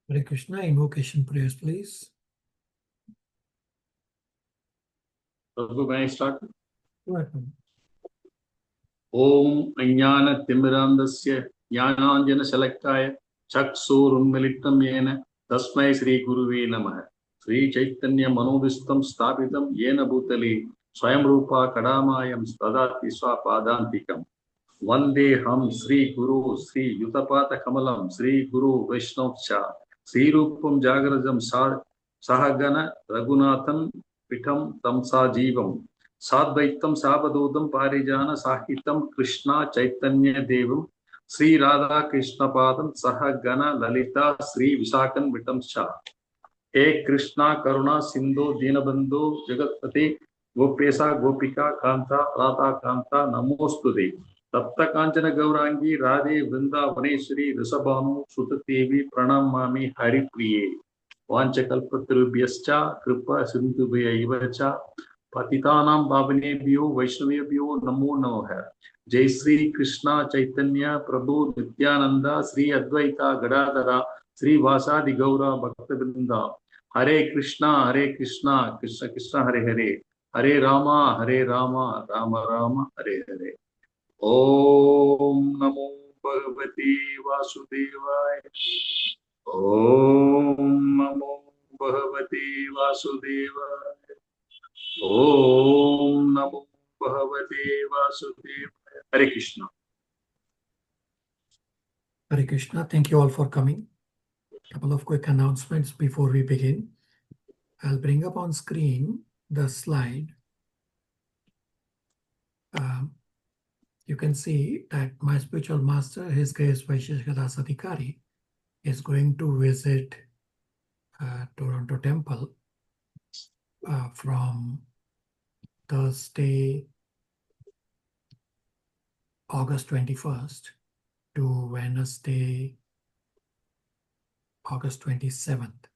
Hare Krishna, invocation prayers, please. Prabhu, may I start? Go ahead. Om Ajnana Timirandasya Jnananjana Shalakaya Chaksurunmilitam Yena Tasmai Sri Guruve Namah Sri Chaitanya Manovistam Stapitam Yena Bhutali Swayam Rupa Kadamayam Stadati Swapadantikam Vande Ham Sri Guru Sri Yutapata Kamalam Sri Guru Vaishnavcha Sri Rupam Jagarajam Sahagana Raghunathan Pitam Tamsa Jivam Sadvaitam Sabadodam Parijana Sahitam Krishna Chaitanya Devam Sri Radha Krishna Padam Sahagana Lalita Sri Visakan Vitam Shah He Krishna Karuna Sindhu Dinabandhu Jagatpati Gopesa Gopika Kanta Radha Kanta Namostude Tapta Kanchana Gaurangi Radhe Vrinda Vaneshwari Risabhanu Sutatevi Pranamami Hari Priye Vanchakalpatrubhyascha Kripa Sindhubhya Ivacha Patitanam Bhavanebhyo Vaishnavebhyo Namo Namaha Jai Sri Krishna Chaitanya Prabhu Nityananda Sri Advaita Gadadhara Sri Vasadi Gaura Bhaktavrinda Hare Krishna Krishna Krishna Hare Hare Hare Rama Rama Rama Hare Hare Om Namo Bhagavate Vasudevaya Om Namo Bhagavate Vasudevaya Om Namo Bhagavate Vasudevaya Hare Krishna. Hare Krishna, thank you all for coming. A couple of quick announcements before we begin. I'll bring up on screen the slide. You can see that my spiritual master, His Grace Vaisheshika Das Adhikari, is going to visit Toronto Temple from Thursday, August 21st to Wednesday, August 27th.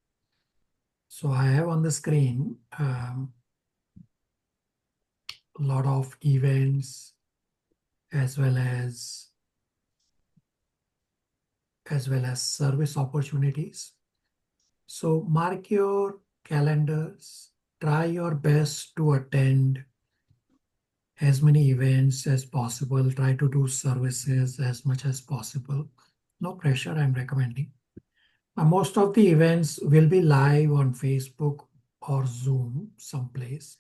So I have on the screen a lot of events as well as service opportunities. So mark your calendars, try your best to attend as many events as possible, try to do services as much as possible. No pressure, I'm recommending. Most of the events will be live on Facebook or Zoom someplace.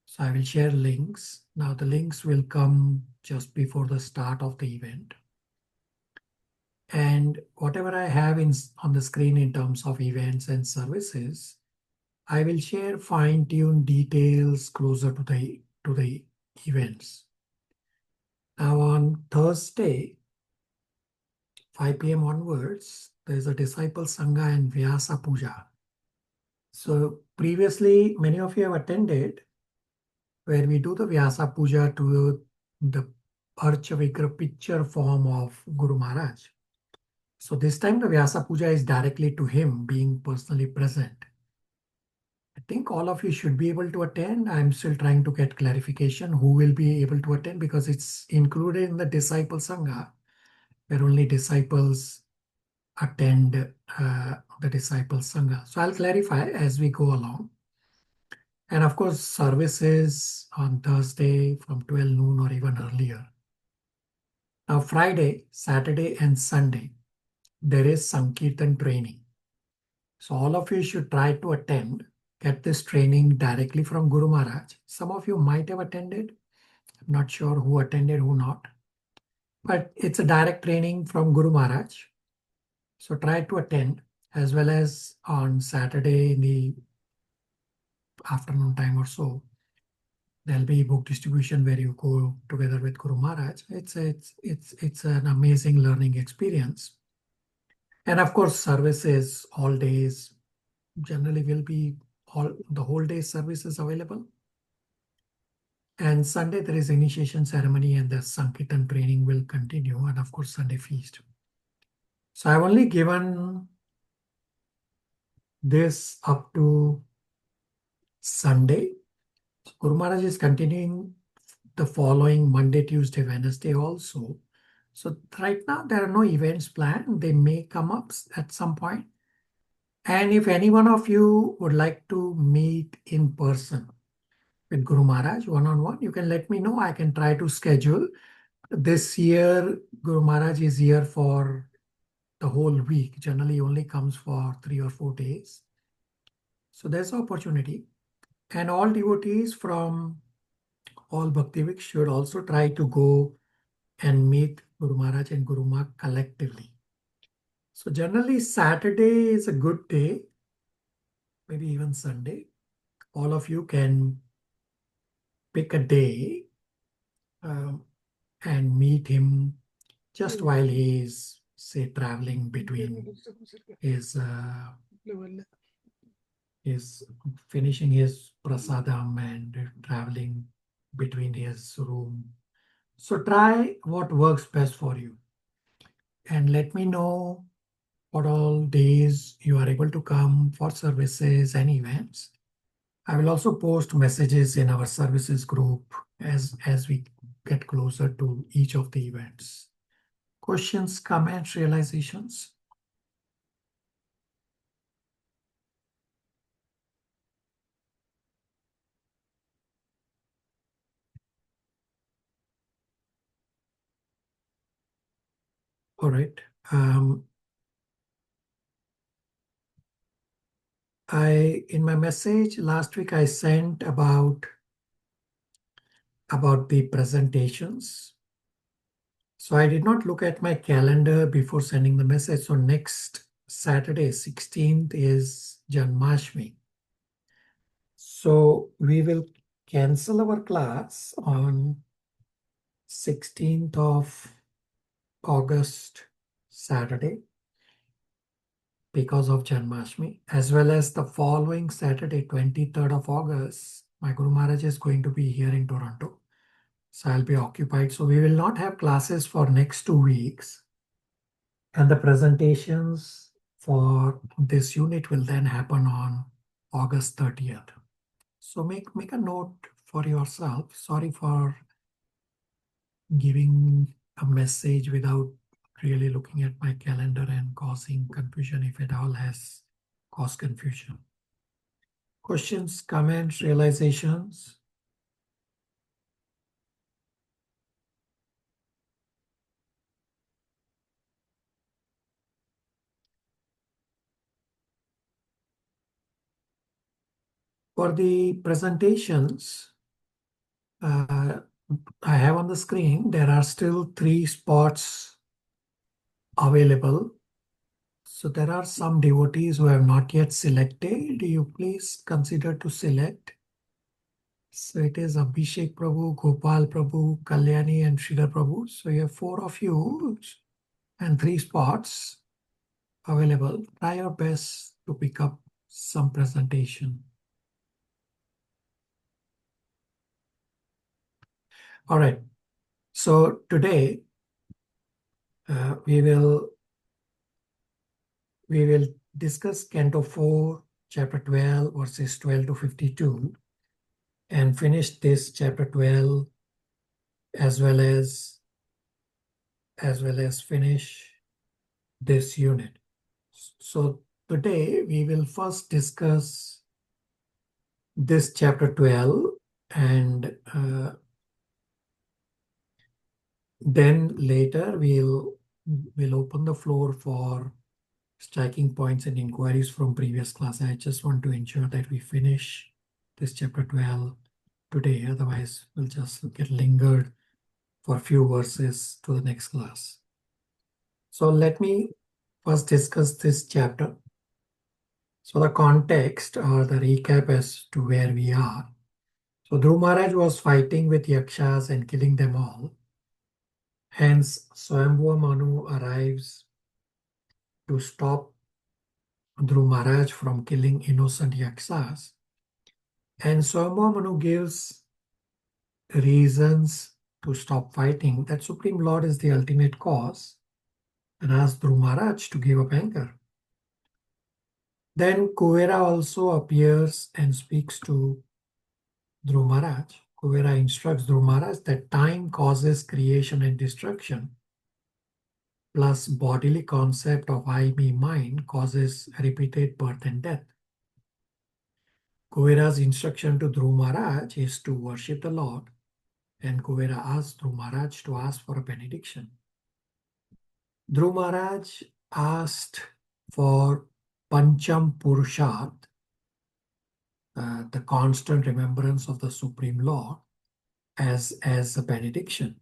So I will share links. Now the links will come just before the start of the event. And whatever I have on the screen in terms of events and services, I will share fine-tuned details closer to the events. Now on Thursday, 5 p.m. onwards, there's a Disciple Sangha and Vyasa Puja. So previously, many of you have attended where we do the Vyasa Puja to the Archa Vigra picture form of Guru Maharaj. So this time the Vyasa Puja is directly to him being personally present. I think all of you should be able to attend. I'm still trying to get clarification who will be able to attend because it's included in the Disciple Sangha where only disciples attend the Disciple Sangha. So I'll clarify as we go along. And of course, services on Thursday from 12 noon or even earlier. Now Friday, Saturday and Sunday, there is Sankirtan training. So all of you should try to attend, get this training directly from Guru Maharaj. Some of you might have attended. I'm not sure who attended, who not. But it's a direct training from Guru Maharaj. So try to attend, as well as on Saturday in the afternoon time or so. There'll be book distribution where you go together with Guru Maharaj. It's an amazing learning experience. And of course, services all days generally will be the whole day services available. And Sunday there is initiation ceremony and the Sankirtan training will continue, and of course Sunday feast. So I've only given this up to Sunday. Guru Maharaj is continuing the following Monday, Tuesday, Wednesday also. So right now there are no events planned. They may come up at some point. And if any one of you would like to meet in person with Guru Maharaj one-on-one, you can let me know. I can try to schedule. This year, Guru Maharaj is here for the whole week. Generally, only comes for 3 or 4 days. So there's opportunity. And all devotees from all Bhaktiviks should also try to go and meet Guru Maharaj and Guru Ma collectively. So generally, Saturday is a good day, maybe even Sunday. All of you can pick a day um, and meet him just while he is, say, traveling between his finishing his prasadam and traveling between his room. So try what works best for you and let me know what all days you are able to come for services and events. I will also post messages in our services group as we get closer to each of the events. Questions, comments, realizations? All right. In my message last week, I sent about the presentations. So I did not look at my calendar before sending the message. So next Saturday, 16th, is Janmashtami. So we will cancel our class on 16th of August, Saturday, because of Janmashtami, as well as the following Saturday, 23rd of August, my Guru Maharaj is going to be here in Toronto. So I'll be occupied. So we will not have classes for next 2 weeks. And the presentations for this unit will then happen on August 30th. So make a note for yourself. Sorry for giving a message without really looking at my calendar and causing confusion if it all has caused confusion. Questions, comments, realizations? For the presentations, I have on the screen, there are still 3 spots available. So there are some devotees who have not yet selected. You please consider to select. So it is Abhishek Prabhu, Gopal Prabhu, Kalyani, and Sridhar Prabhu. So you have 4 of you and 3 spots available. Try your best to pick up some presentation. All right. So today we will discuss Canto 4, Chapter 12, verses 12 to 52, and finish this Chapter 12 as well as finish this unit. So today we will first discuss this Chapter 12 and then later we'll open the floor for striking points and inquiries from previous class. I just want to ensure that we finish this Chapter 12 today. Otherwise, we'll just get lingered for a few verses to the next class. So let me first discuss this chapter. So the context or the recap as to where we are. So Dhruv Maharaj was fighting with Yakshas and killing them all. Hence, Swayambhuva Manu arrives to stop Dhruv Maharaj from killing innocent Yakshas. And Swayambhuva Manu gives reasons to stop fighting, that Supreme Lord is the ultimate cause, and asks Dhruv Maharaj to give up anger. Then Kuvera also appears and speaks to Dhruv Maharaj. Kuvera instructs Dhruv Maharaj that time causes creation and destruction. plus bodily concept of I, me, mine causes repeated birth and death. Kuvera's instruction to Dhruv Maharaj is to worship the Lord, and Kuvera asked Dhruv Maharaj to ask for a benediction. Dhruv Maharaj asked for Pancham Purushat, the constant remembrance of the Supreme Lord, as a benediction.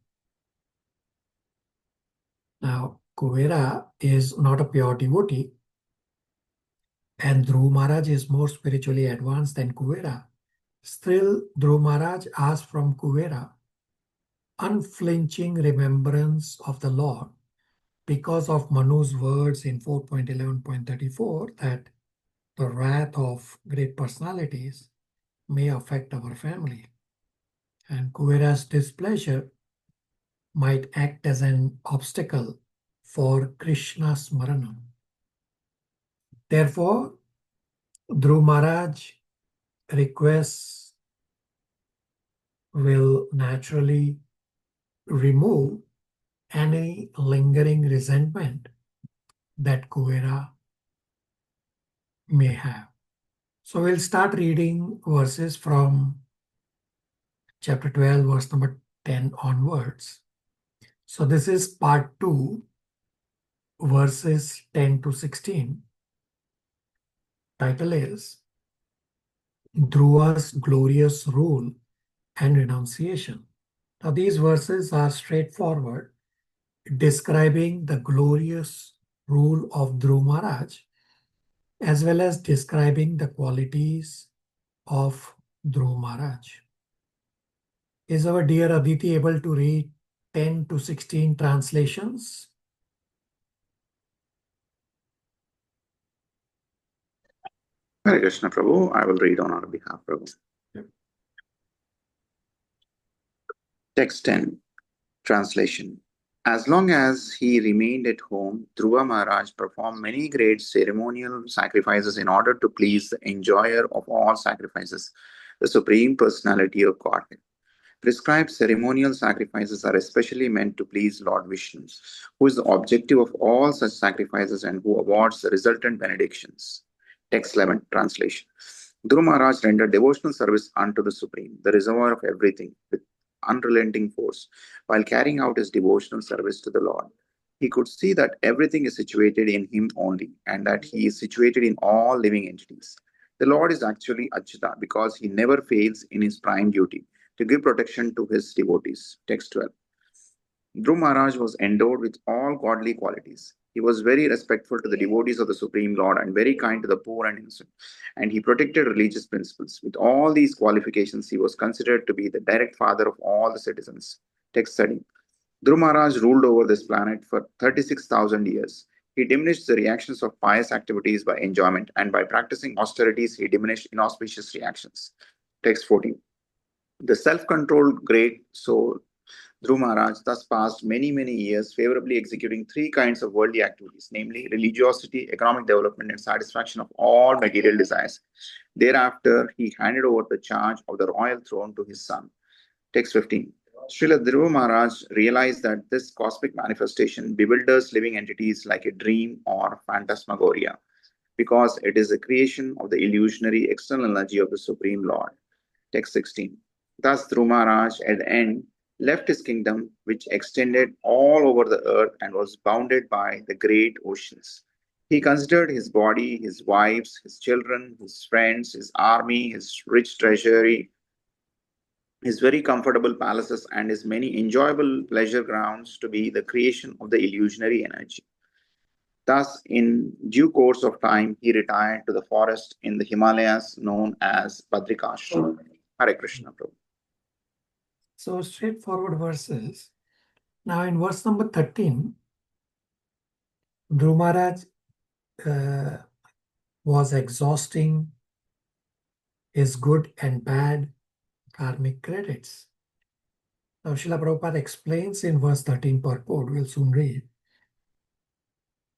Now, Kuvera is not a pure devotee, and Dhruv Maharaj is more spiritually advanced than Kuvera. Still, Dhruv Maharaj asked from Kuvera unflinching remembrance of the Lord because of Manu's words in 4.11.34 that the wrath of great personalities may affect our family. And Kuvera's displeasure might act as an obstacle for Krishna's Smaranam. Therefore, Dhruv Maharaj requests will naturally remove any lingering resentment that Kuvera may have. So we'll start reading verses from chapter 12, verse number 10 onwards. So this is part 2, verses 10 to 16. Title is Dhruva's Glorious Rule and Renunciation. Now these verses are straightforward, describing the glorious rule of Dhruv Maharaj, as well as describing the qualities of Dhruv Maharaj. Is our dear Aditi able to read 10 to 16 translations? Hare Krishna Prabhu, I will read on our behalf, Prabhu. Yep. Text 10, translation. As long as he remained at home, Dhruva Maharaj performed many great ceremonial sacrifices in order to please the enjoyer of all sacrifices, the Supreme Personality of Godhead. Prescribed ceremonial sacrifices are especially meant to please Lord Vishnu, who is the objective of all such sacrifices and who awards the resultant benedictions. Text 11, translation. Dhruva Maharaj rendered devotional service unto the Supreme, the reservoir of everything, with unrelenting force, while carrying out his devotional service to the Lord. He could see that everything is situated in him only, and that he is situated in all living entities. The Lord is actually Achyuta because he never fails in his prime duty to give protection to his devotees. Text 12. Dhruv Maharaj was endowed with all godly qualities. He was very respectful to the devotees of the Supreme Lord and very kind to the poor and innocent, and he protected religious principles. With all these qualifications, he was considered to be the direct father of all the citizens. Text 13. Dhruv Maharaj ruled over this planet for 36,000 years. He diminished the reactions of pious activities by enjoyment, and by practicing austerities, he diminished inauspicious reactions. Text 14. The self-controlled great soul, Dhruv Maharaj, thus passed many, many years favorably executing three kinds of worldly activities, namely religiosity, economic development, and satisfaction of all material desires. Thereafter, he handed over the charge of the royal throne to his son. Text 15. Srila Dhruva Maharaj realized that this cosmic manifestation bewilders living entities like a dream or phantasmagoria, because it is a creation of the illusionary external energy of the Supreme Lord. Text 16. Thus, Dhruva Maharaj at the end left his kingdom, which extended all over the earth and was bounded by the great oceans. He considered his body, his wives, his children, his friends, his army, his rich treasury, his very comfortable palaces, and his many enjoyable pleasure grounds to be the creation of the illusionary energy. Thus, in due course of time, he retired to the forest in the Himalayas known as Badrikashram. Hare Krishna, Prabhu. So straightforward verses. Now in verse number 13, Dhruv Maharaj was exhausting his good and bad karmic credits. Now Srila Prabhupada explains in verse 13 purport, we'll soon read,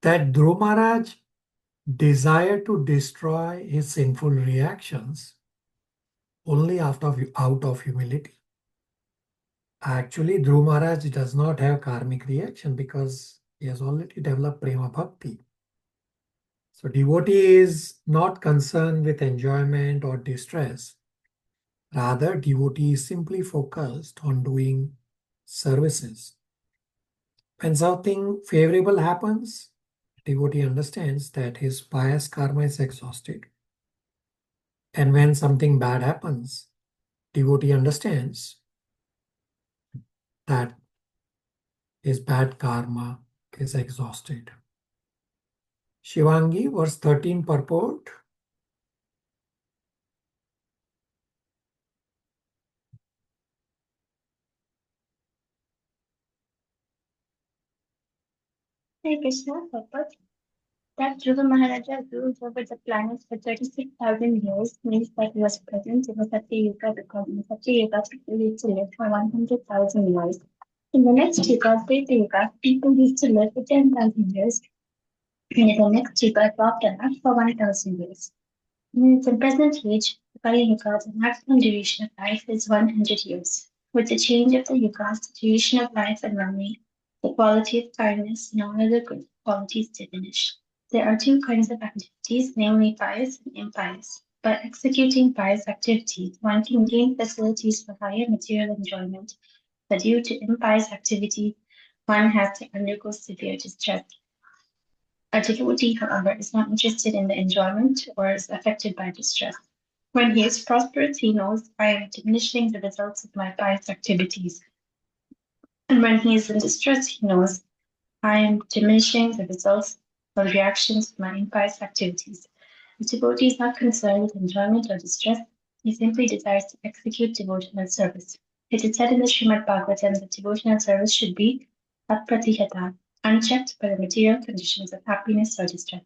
that Dhruv Maharaj desired to destroy his sinful reactions only out of humility. Actually, Dhruv Maharaj does not have karmic reaction because He has already developed prema bhakti. So devotee is not concerned with enjoyment or distress. Rather, devotee is simply focused on doing services. When something favorable happens, devotee understands that his pious karma is exhausted. And when something bad happens, devotee understands that his bad karma is exhausted. Shivangi, verse 13 purport. Hare Krishna, purport. That Dhruva Maharaja ruled over the planet for 36,000 years means that he was present in the Satya Yuga because in the Satya Yuga people used to live for 100,000 years. In the next Yuga, Treta Yuga, people used to live for 10,000 years. And in the next Yuga, Dwapara for 1,000 years. In the present age, the Kali Yuga, the maximum duration of life is 100 years. With the change of the yugas, the duration of life and memory, the quality of kindness and all other good qualities diminish. There are two kinds of activities, namely pious and impious. By executing pious activities, one can gain facilities for higher material enjoyment, but due to impious activity, one has to undergo severe distress. A devotee, however, is not interested in the enjoyment or is affected by distress. When he is prosperous, he knows I am diminishing the results of my pious activities. And when he is in distress, he knows I am diminishing the results or reactions of my impious activities. The devotee is not concerned with enjoyment or distress, he simply desires to execute devotional service. It is said in the Srimad Bhagavatam that devotional service should be apratihata, unchecked by the material conditions of happiness or distress.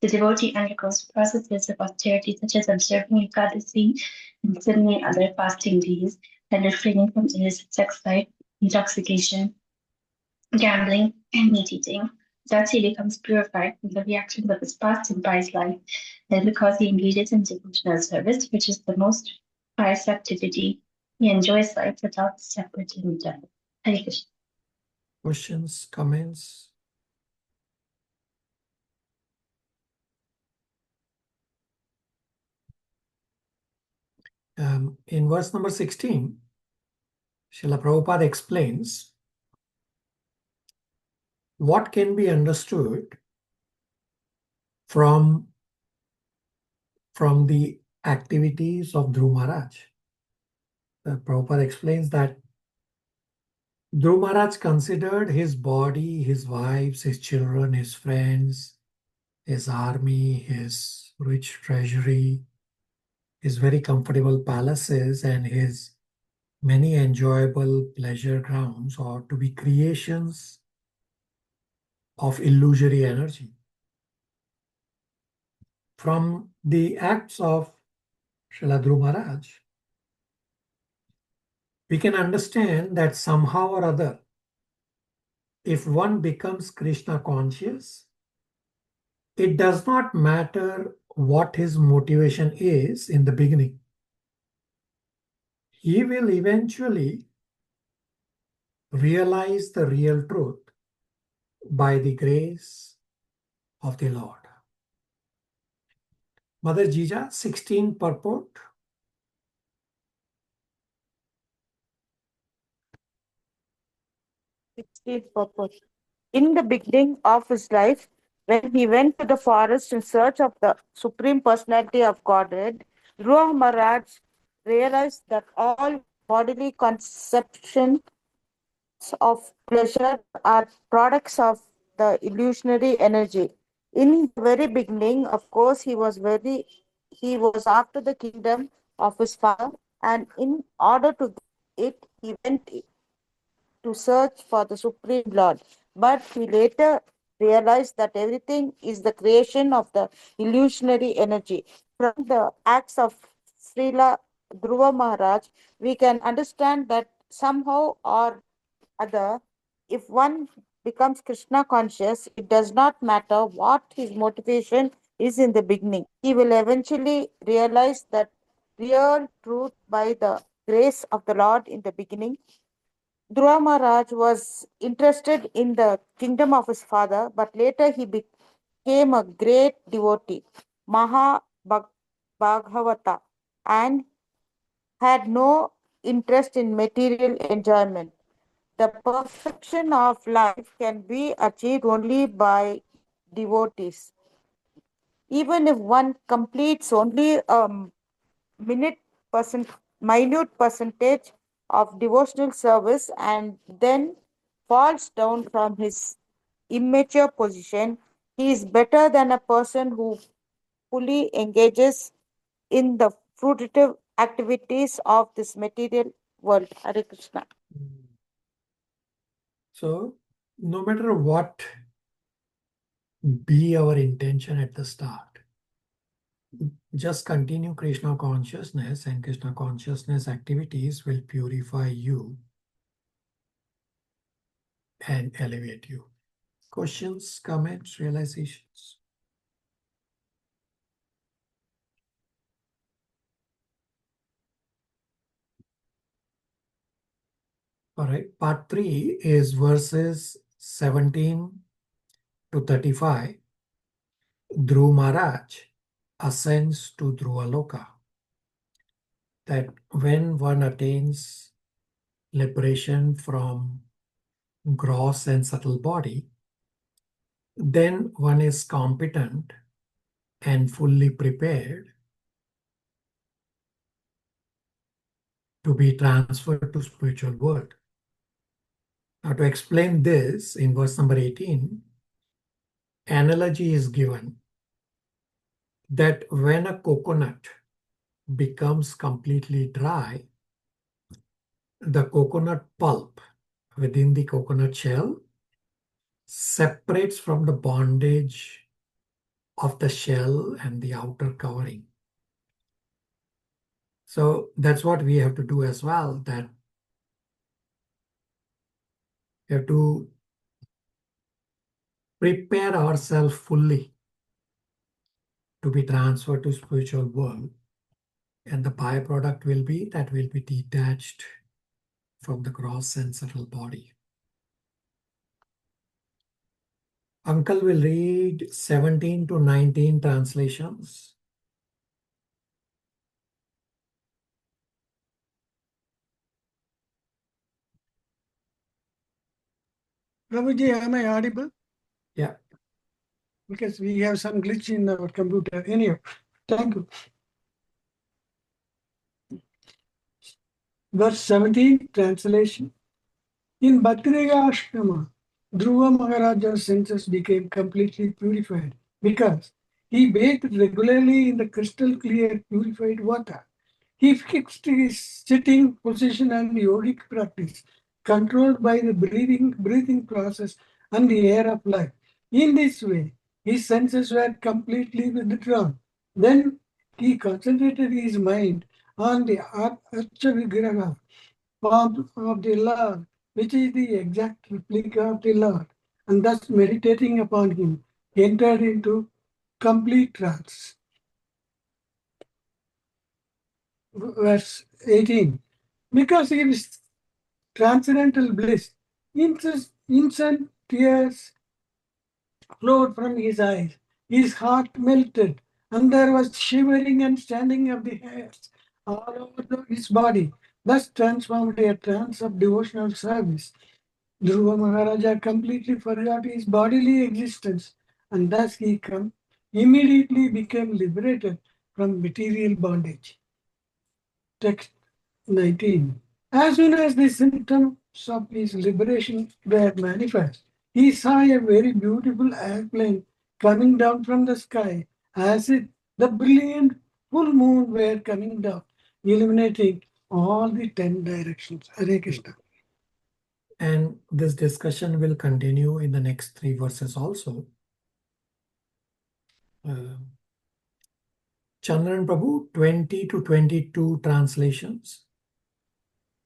The devotee undergoes processes of austerity such as observing Ekadasi and so many other fasting days and refraining from illicit sex life, intoxication, gambling, and meat eating. Thus he becomes purified from the reactions of his past and pious life, and because he engages in devotional service, which is the most pious activity, he enjoys life without separating death. Hare Krishna. Questions, comments? In verse number 16, Srila Prabhupada explains what can be understood from the activities of Dhruva Maharaj. Prabhupada explains that Dhruva Maharaj considered his body, his wives, his children, his friends, his army, his rich treasury, his very comfortable palaces, and his many enjoyable pleasure grounds or to be creations of illusory energy. From the acts of Srila Dhruva Maharaj, we can understand that somehow or other, if one becomes Krishna conscious, it does not matter what his motivation is in the beginning. He will eventually realize the real truth by the grace of the Lord. Mother Jija, 16 purport. Purpose. In the beginning of his life, when he went to the forest in search of the Supreme Personality of Godhead, Dhruva Maharaj realized that all bodily conceptions of pleasure are products of the illusionary energy. In the very beginning, of course, he was after the kingdom of his father, and in order to get it, he went to search for the Supreme Lord. But he later realized that everything is the creation of the illusionary energy. From the acts of Srila Dhruva Maharaj, we can understand that somehow or other, if one becomes Krishna conscious, it does not matter what his motivation is in the beginning. He will eventually realize that real truth by the grace of the Lord in the beginning. Dhruva Maharaj was interested in the kingdom of his father, but later he became a great devotee, Bhagavata, and had no interest in material enjoyment. The perfection of life can be achieved only by devotees. Even if one completes only a minute percent, minute percentage of devotional service and then falls down from his immature position, he is better than a person who fully engages in the fruitive activities of this material world. Hare Krishna. So, no matter what be our intention at the start, just continue Krishna consciousness, and Krishna consciousness activities will purify you and elevate you. Questions, comments, realizations? All right, part 3 is verses 17 to 35. Dhruva Maharaj ascends to Dhruvaloka. That when one attains liberation from gross and subtle body, then one is competent and fully prepared to be transferred to spiritual world. Now, to explain this, in verse number 18, analogy is given that when a coconut becomes completely dry, the coconut pulp within the coconut shell separates from the bondage of the shell and the outer covering. So that's what we have to do as well, that we have to prepare ourselves fully to be transferred to spiritual world. And the byproduct will be that we'll be detached from the gross and subtle body. Uncle will read 17 to 19 translations. Prabhuji, am I audible? Yeah. Because we have some glitch in our computer. Anyway, thank you. Verse 17, translation. In Bhadraga Ashrama, Dhruva Maharaja's senses became completely purified because he bathed regularly in the crystal clear purified water. He fixed his sitting position and yogic practice, controlled by the breathing process and the air of life. In this way, his senses were completely withdrawn. Then he concentrated his mind on the Archa Vigraha form of the Lord, which is the exact replica of the Lord, and thus meditating upon him, entered into complete trance. Verse 18. Because he was transcendental bliss, instant tears flowed from his eyes. His heart melted, and there was shivering and standing of the hairs all over his body, thus transformed a trance of devotional service. Dhruva Maharaja completely forgot his bodily existence, and thus he immediately became liberated from material bondage. Text 19. As soon as the symptoms of his liberation were manifest, he saw a very beautiful airplane coming down from the sky, as if the brilliant full moon were coming down, illuminating all the 10 directions. Hare Krishna. And this discussion will continue in the next 3 verses also. Chandran Prabhu, 20 to 22 translations.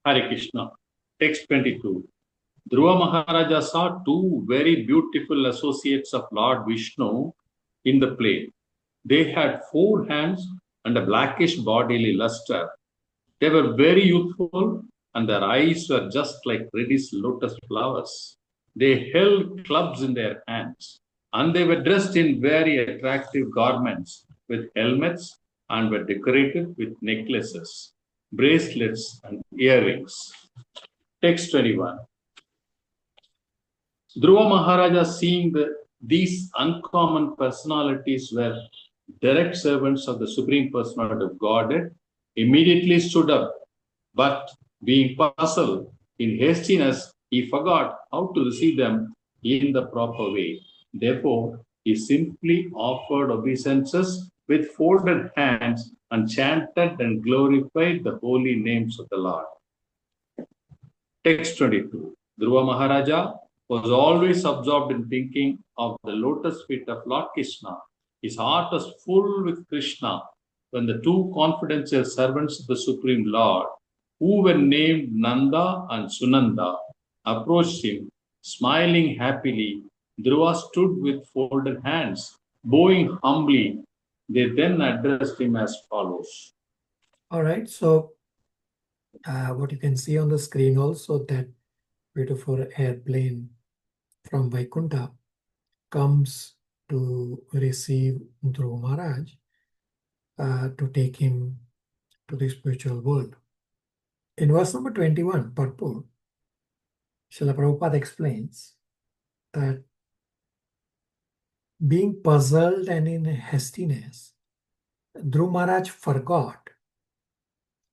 Hare Krishna. Text 22. Dhruva Maharaja saw 2 very beautiful associates of Lord Vishnu in the play. They had 4 hands and a blackish bodily luster. They were very youthful and their eyes were just like reddish lotus flowers. They held clubs in their hands, and they were dressed in very attractive garments with helmets and were decorated with necklaces, bracelets, and earrings. Text 21. Dhruva Maharaja, seeing these uncommon personalities were direct servants of the Supreme Personality of Godhead, immediately stood up. But being puzzled in hastiness, he forgot how to receive them in the proper way. Therefore, he simply offered obeisances with folded hands and chanted and glorified the holy names of the Lord. Text 22. Dhruva Maharaja was always absorbed in thinking of the lotus feet of Lord Krishna. His heart was full with Krishna when the two confidential servants of the Supreme Lord, who were named Nanda and Sunanda, approached him, smiling happily. Dhruva stood with folded hands, bowing humbly. They then addressed him as follows. All right, so what you can see on the screen also, that beautiful airplane from Vaikuntha comes to receive Dhruva Maharaj to take him to the spiritual world. In verse number 21, purport, Srila Prabhupada explains that being puzzled and in hastiness, Dhruva Maharaj forgot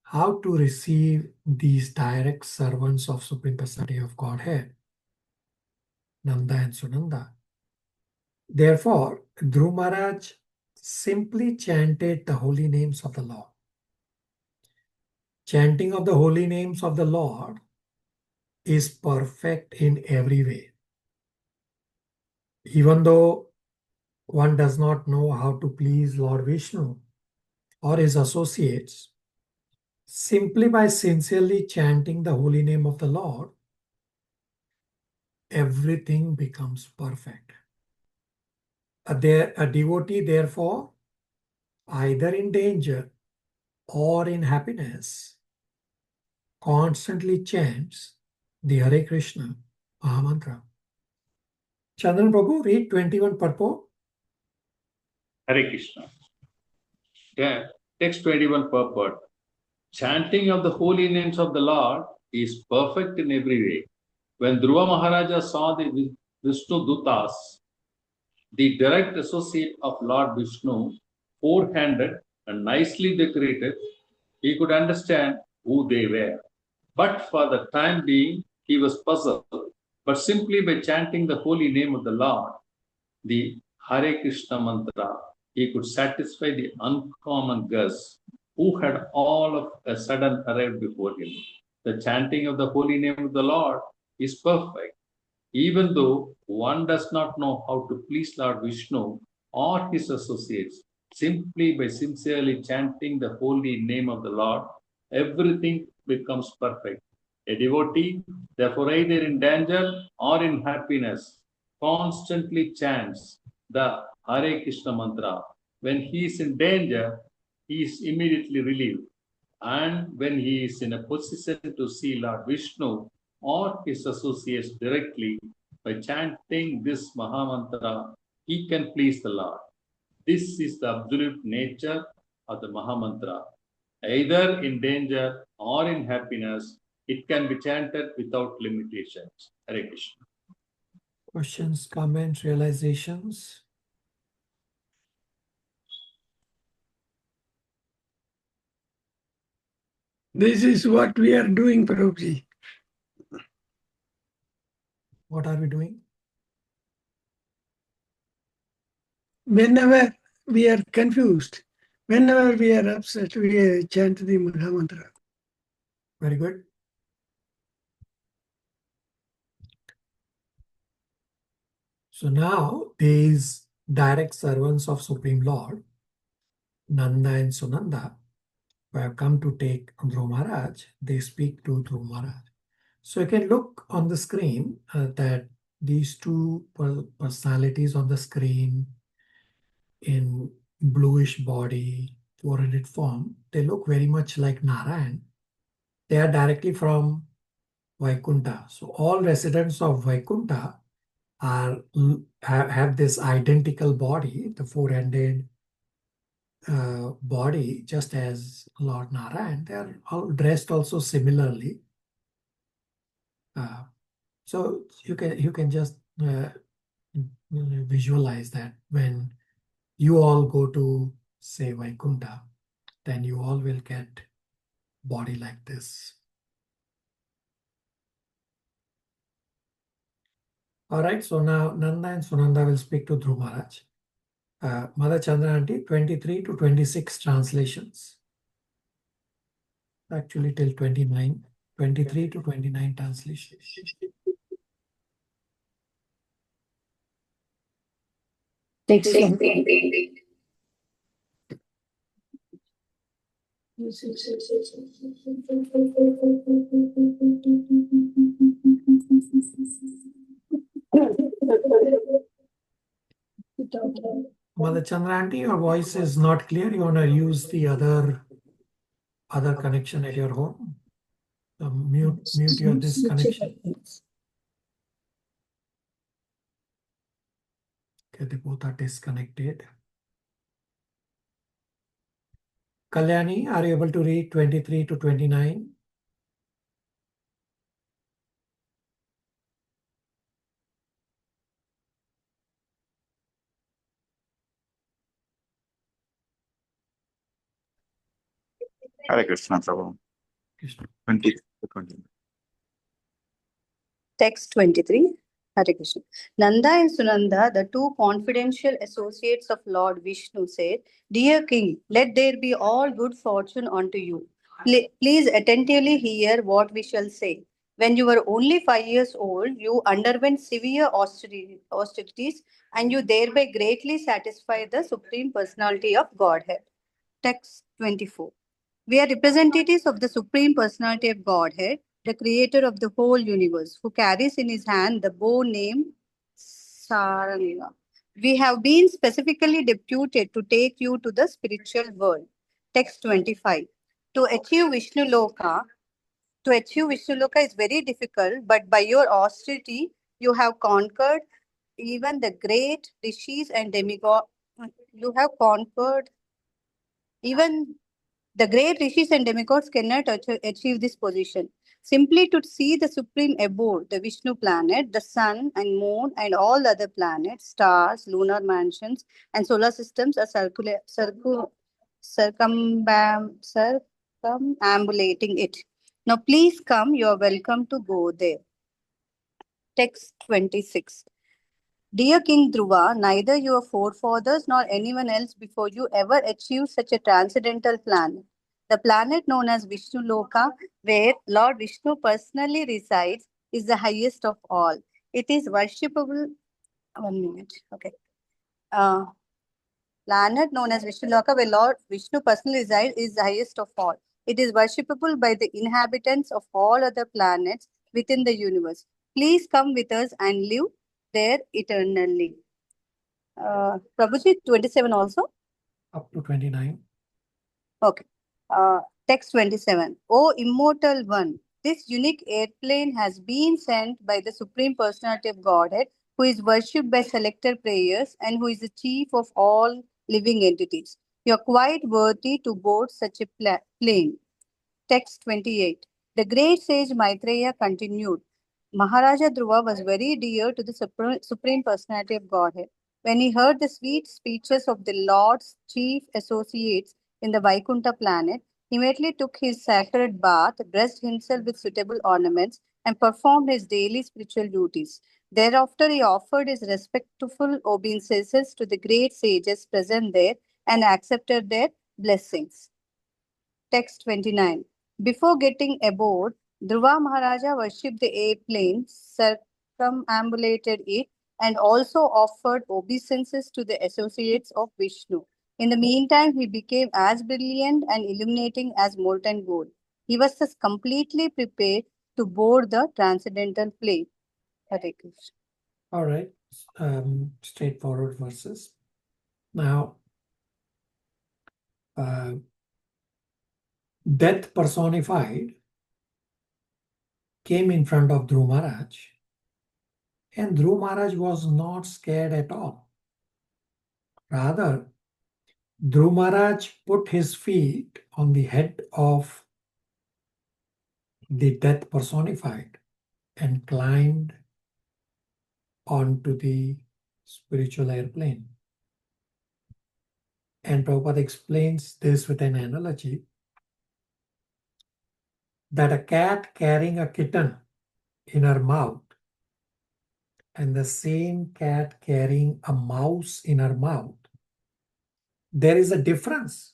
how to receive these direct servants of Supreme Personality of Godhead, Nanda and Sunanda. Therefore, Dhruva Maharaj simply chanted the holy names of the Lord. Chanting of the holy names of the Lord is perfect in every way. Even though one does not know how to please Lord Vishnu or his associates, simply by sincerely chanting the holy name of the Lord, everything becomes perfect. A devotee, therefore, either in danger or in happiness, constantly chants the Hare Krishna Mahamantra. Chandran Prabhu, read 21 purport. Hare Krishna. Yeah, text 21 purport. Chanting of the holy names of the Lord is perfect in every way. When Dhruva Maharaja saw the Vishnu Dutas, the direct associate of Lord Vishnu, four-handed and nicely decorated, he could understand who they were. But for the time being, he was puzzled. But simply by chanting the holy name of the Lord, the Hare Krishna mantra, he could satisfy the uncommon guests who had all of a sudden arrived before him. The chanting of the holy name of the Lord is perfect. Even though one does not know how to please Lord Vishnu or his associates, simply by sincerely chanting the holy name of the Lord, everything becomes perfect. A devotee, therefore, either in danger or in happiness, constantly chants the Hare Krishna mantra. When he is in danger, he is immediately relieved. And when he is in a position to see Lord Vishnu or his associates directly, by chanting this Mahamantra, he can please the Lord. This is the absolute nature of the Mahamantra. Either in danger or in happiness, it can be chanted without limitations. Hare Krishna. Questions, comments, realizations? This is what we are doing, Prabhuji. What are we doing? Whenever we are confused, whenever we are upset, we chant the Mahamantra. Very good. So now these direct servants of Supreme Lord, Nanda and Sunanda, who have come to take Dhruva Maharaj, they speak to Dhruva Maharaj. So you can look on the screen that these two personalities on the screen in bluish body, four-headed form, they look very much like Narayan. they are directly from Vaikuntha. So all residents of Vaikuntha are have this identical body, the four-ended body, just as Lord Narayan. They are all dressed also similarly. So you can just visualize that when you all go to say Vaikuntha, then you all will get body like this. All right, so now Nanda and Sunanda will speak to Dhruv Maharaj. Mother Chandra Aunty, 23 to 26 translations. Actually till 29, 23 to 29 translations. Text 1. Mother Chandra Aunty, your voice is not clear. You want to use the other connection at your home? Mute your this connection. Okay, they both are disconnected. Kalyani, are you able to read 23 to 29? Hare Krishna, Prabhu. Krishna. 20 to 29. Text 23. Hare Krishna. Nanda and Sunanda, the two confidential associates of Lord Vishnu, said, Dear King, let there be all good fortune unto you. Please attentively hear what we shall say. When you were only 5 years old, you underwent severe austerities, and you thereby greatly satisfied the Supreme Personality of Godhead. Text 24. We are representatives of the Supreme Personality of Godhead, the creator of the whole universe, who carries in his hand the bow named Saranga. We have been specifically deputed to take you to the spiritual world. Text 25. To achieve Vishnu Loka is very difficult, but by your austerity, you have conquered even the great rishis and demigods. You have conquered even the great rishis and demigods cannot achieve this position. Simply to see the supreme abode, the Vishnu planet, the sun and moon, and all other planets, stars, lunar mansions, and solar systems are circumambulating it. Now, please come. You are welcome to go there. Text 26. Dear King Dhruva, neither your forefathers nor anyone else before you ever achieved such a transcendental planet. The planet known as Vishnu Loka, where Lord Vishnu personally resides, is the highest of all. It is worshipable. 1 minute. Okay. Planet known as Vishnu Loka, where Lord Vishnu personally resides, is the highest of all. It is worshipable by the inhabitants of all other planets within the universe. Please come with us and live there eternally. Prabhuji, 27 also? Up to 29. Okay. Text 27. O immortal one, this unique airplane has been sent by the Supreme Personality of Godhead, who is worshipped by selected prayers and who is the chief of all living entities. You are quite worthy to board such a plane. Text 28. The great sage Maitreya continued, Maharaja Dhruva was very dear to the Supreme Personality of Godhead. When he heard the sweet speeches of the Lord's chief associates in the Vaikuntha planet, he immediately took his sacred bath, dressed himself with suitable ornaments, and performed his daily spiritual duties. Thereafter, he offered his respectful obeisances to the great sages present there and accepted their blessings. Text 29. Before getting aboard, Dhruva Maharaja worshipped the airplane, circumambulated it, and also offered obeisances to the associates of Vishnu. In the meantime, he became as brilliant and illuminating as molten gold. He was thus completely prepared to board the transcendental plane. Hare Krishna. All right. Straightforward verses. Now, death personified came in front of Dhruv Maharaj, and Dhruv Maharaj was not scared at all. Rather, Dhruv Maharaj put his feet on the head of the death personified and climbed onto the spiritual airplane. And Prabhupada explains this with an analogy that a cat carrying a kitten in her mouth and the same cat carrying a mouse in her mouth, there is a difference.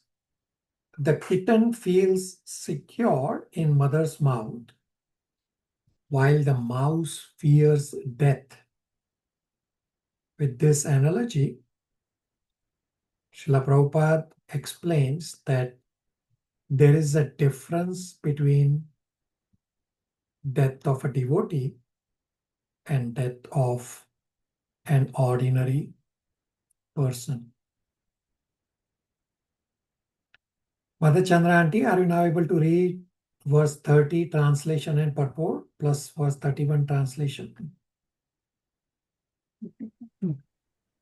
The kitten feels secure in mother's mouth, while the mouse fears death. With this analogy, Srila Prabhupada explains that there is a difference between death of a devotee and death of an ordinary person. Mother Chandra Aunty, are you now able to read verse 30 translation and purport plus verse 31 translation?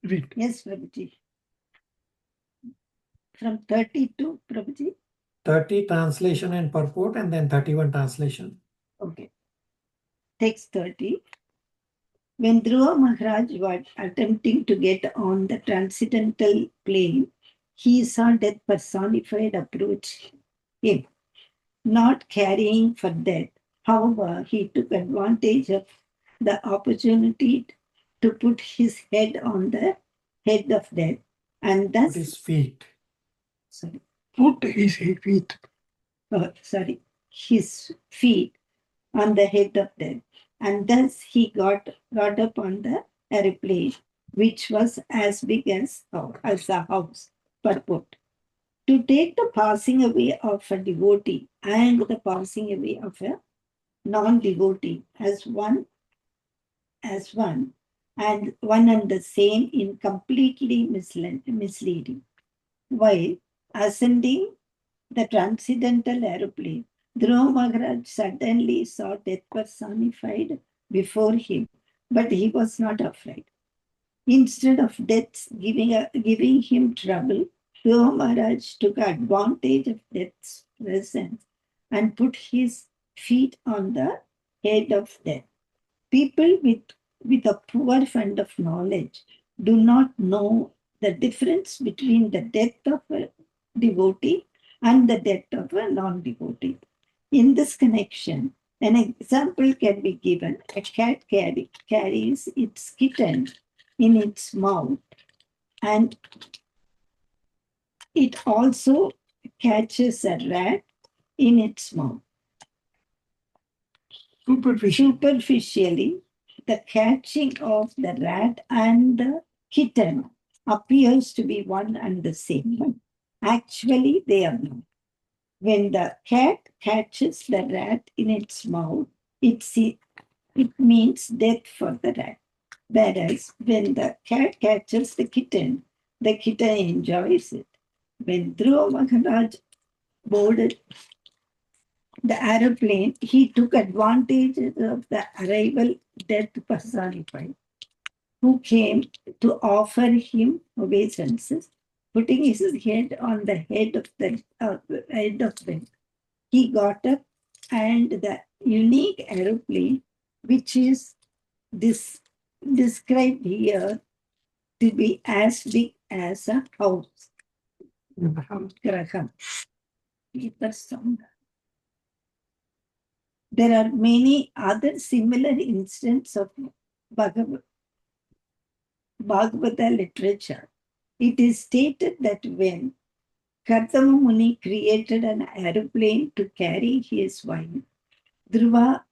Read. Yes, Prabhuji. From 32, Prabhuji. 30 translation and purport and then 31 translation. Okay. Text 30. When Dhruva Maharaj was attempting to get on the transcendental plane, he saw death personified approach him, not carrying for death. However, he took advantage of the opportunity to put his head on the head of death, and thus Put his feet. Put his feet. His feet on the head of death, and thus he got up on the airplane, which was as big as a house. Purport: to take the passing away of a devotee and the passing away of a non-devotee as one and one and the same in completely misleading. While ascending the transcendental aeroplane, Dhruva Maharaj suddenly saw death personified before him, but he was not afraid. Instead of death giving him trouble, Dhruva Maharaj took advantage of death's presence and put his feet on the head of death. People with a poor fund of knowledge do not know the difference between the death of a devotee and the death of a non-devotee. In this connection, an example can be given. A cat carries its kitten in its mouth, and it also catches a rat in its mouth. Superficially, the catching of the rat and the kitten appears to be one and the same, but actually they are not. When the cat catches the rat in its mouth, it means death for the rat. Whereas when the cat catches the kitten enjoys it. When Dhruva Maharaj boarded the aeroplane, he took advantage of the arrival death personified, who came to offer him obeisances, putting his head on the head of them. He got up, and the unique aeroplane, which is described here to be as big as a house. Graham. There are many other similar instances of Bhagavata literature. It is stated that when Kartama Muni created an aeroplane to carry his wife, Dhruva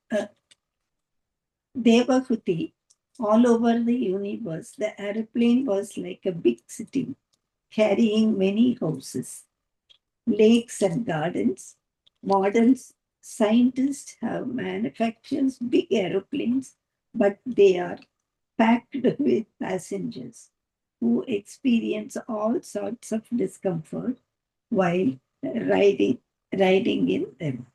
Devahuti, all over the universe, the aeroplane was like a big city, carrying many houses, lakes and gardens. Modern scientists have manufactured big aeroplanes, but they are packed with passengers who experience all sorts of discomfort while riding in them.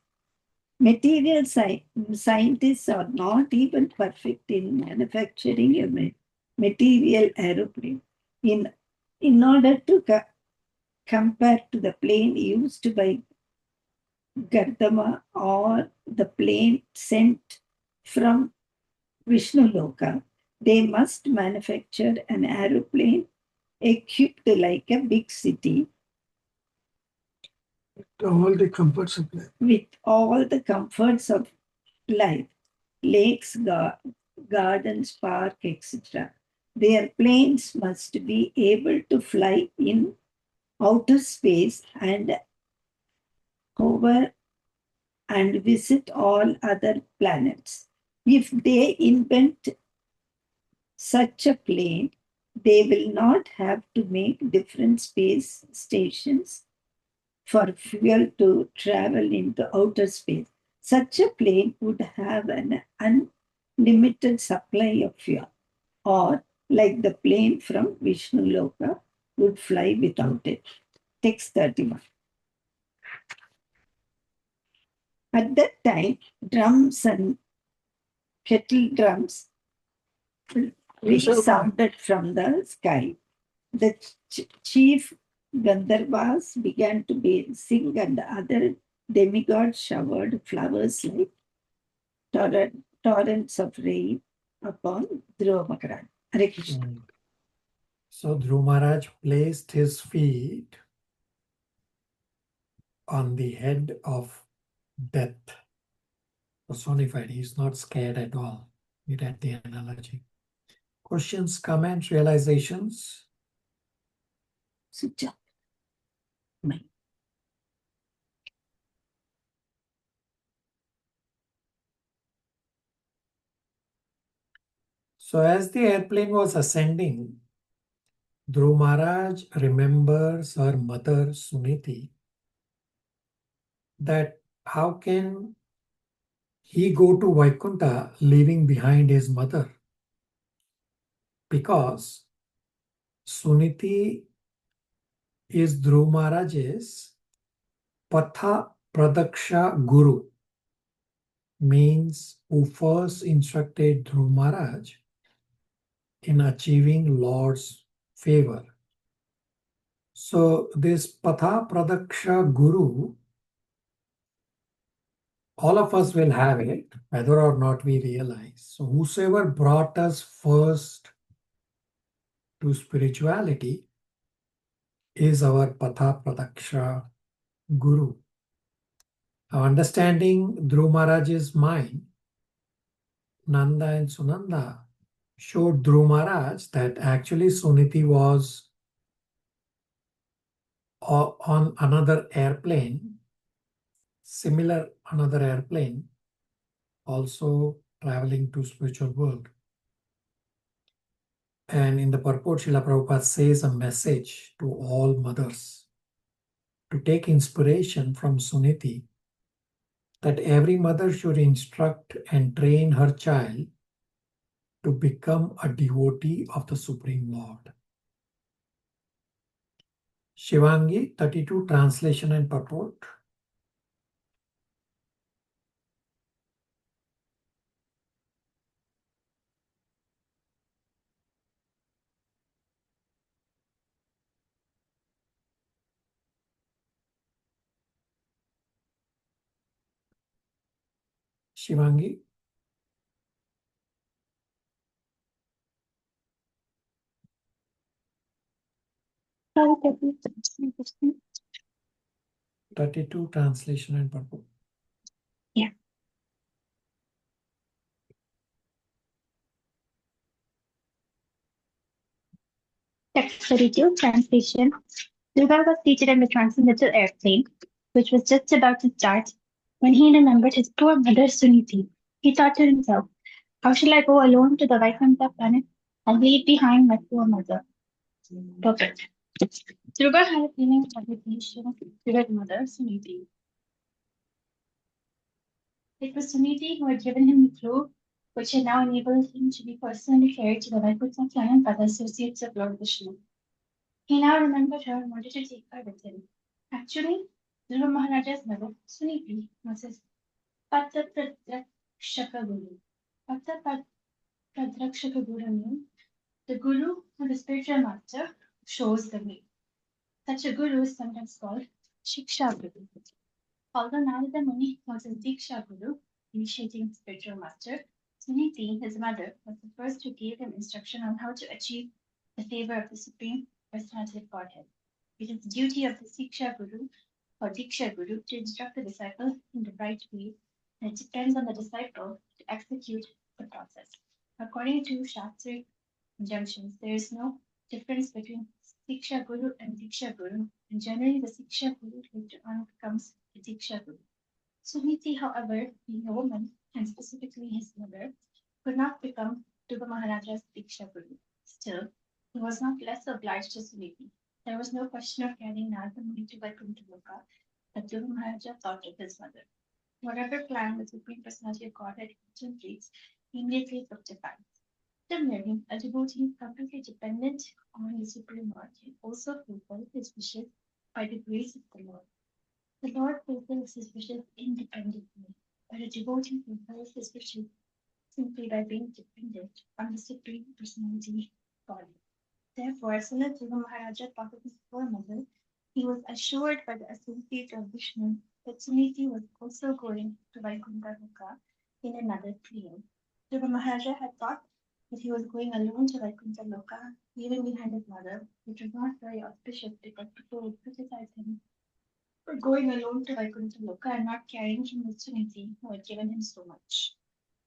Material scientists are not even perfect in manufacturing a material aeroplane. In order to compare to the plane used by Gardama or the plane sent from Vishnu Loka, they must manufacture an aeroplane equipped like a big city All the comforts of life. with all the comforts of life, lakes, gardens, park, etc. Their planes must be able to fly in outer space and hover and visit all other planets. If they invent such a plane, they will not have to make different space stations for fuel to travel into outer space. Such a plane would have an unlimited supply of fuel, or like the plane from Vishnu Loka would fly without it. Text 31. At that time, drums and kettle drums resounded from the sky. The chief Gandharvas began to sing, and other demigods showered flowers like torrents of rain upon Dhruva Maharaj. Hare Krishna. So Dhruva Maharaj placed his feet on the head of death personified. He is not scared at all. You get the analogy. Questions, comments, realizations? Switch off. So as the airplane was ascending, Dhruva Maharaj remembers her mother Suniti, that how can he go to Vaikuntha leaving behind his mother? Because Suniti is Dhruva Maharaj's Patha Pradaksha Guru, means who first instructed Dhruva Maharaj in achieving Lord's favor. So this Patha Pradaksha Guru, all of us will have it, whether or not we realize. So whosoever brought us first to spirituality is our Patha Pradaksha Guru. Now, understanding Dhruva Maharaj's mind, Nanda and Sunanda showed Dhruva Maharaj that actually Suniti was on another airplane, similar another airplane, also traveling to spiritual world. And in the purport, Srila Prabhupada says a message to all mothers to take inspiration from Suniti, that every mother should instruct and train her child to become a devotee of the Supreme Lord. Shivangi, 32, translation and purport. Shivangi. Sorry, Prabhu. 32, translation and purport. Yeah. Text 32, translation. Durga was seated in the transcendental airplane, which was just about to start, when he remembered his poor mother Suniti. He thought to himself, how shall I go alone to the Vaikuntha planet and leave behind my poor mother? Perfect. Durga had a feeling of obligation to his mother Suniti. It was Suniti who had given him the clue, which had now enabled him to be personally carried to the Vaikuntha planet by the associates of Lord Vishnu. He now remembered her and wanted to take her with him. Actually, Dhruva Maharaja's mother, Suniti, was his Patapradrakshakaguru. Patapradrakshakaguru means the guru or the spiritual master shows the way. Such a guru is sometimes called Shiksha Guru. Although Narada Muni was a Diksha Guru, initiating spiritual master, Suniti, his mother, was the first to give him instruction on how to achieve the favor of the Supreme Personality of Godhead. It is the duty of the Siksha Guru or Diksha Guru to instruct the disciple in the right way, and it depends on the disciple to execute the process. According to Shastric injunctions, there is no difference between Siksha Guru and Diksha Guru, and generally the Siksha Guru later on becomes the Diksha Guru. Suniti, however, being a woman, and specifically his mother, could not become Dhruva Maharaja's Diksha Guru. Still, he was not less obliged to Suniti. There was no question of carrying Narada Muni to Vaikuntha Loka, but Dhruva Maharaja thought of his mother. Whatever plan the Supreme Personality of Godhead contemplates, he immediately fructifies. Similarly, a devotee completely dependent on the Supreme Lord can also fulfill his wishes by the grace of the Lord. The Lord fulfills his wishes independently, but a devotee fulfills his wishes simply by being dependent on the Supreme Personality God. Therefore, as soon as Dhruva Maharaja thought of his poor mother, he was assured by the associate of Vishnu that Suniti was also going to Vaikuntha Loka in another plane. Dhruva Maharaja had thought that he was going alone to Vaikuntha Loka, leaving behind his mother, which was not very auspicious because people would criticize him for going alone to Vaikuntha Loka and not carrying him with Suniti, who had given him so much.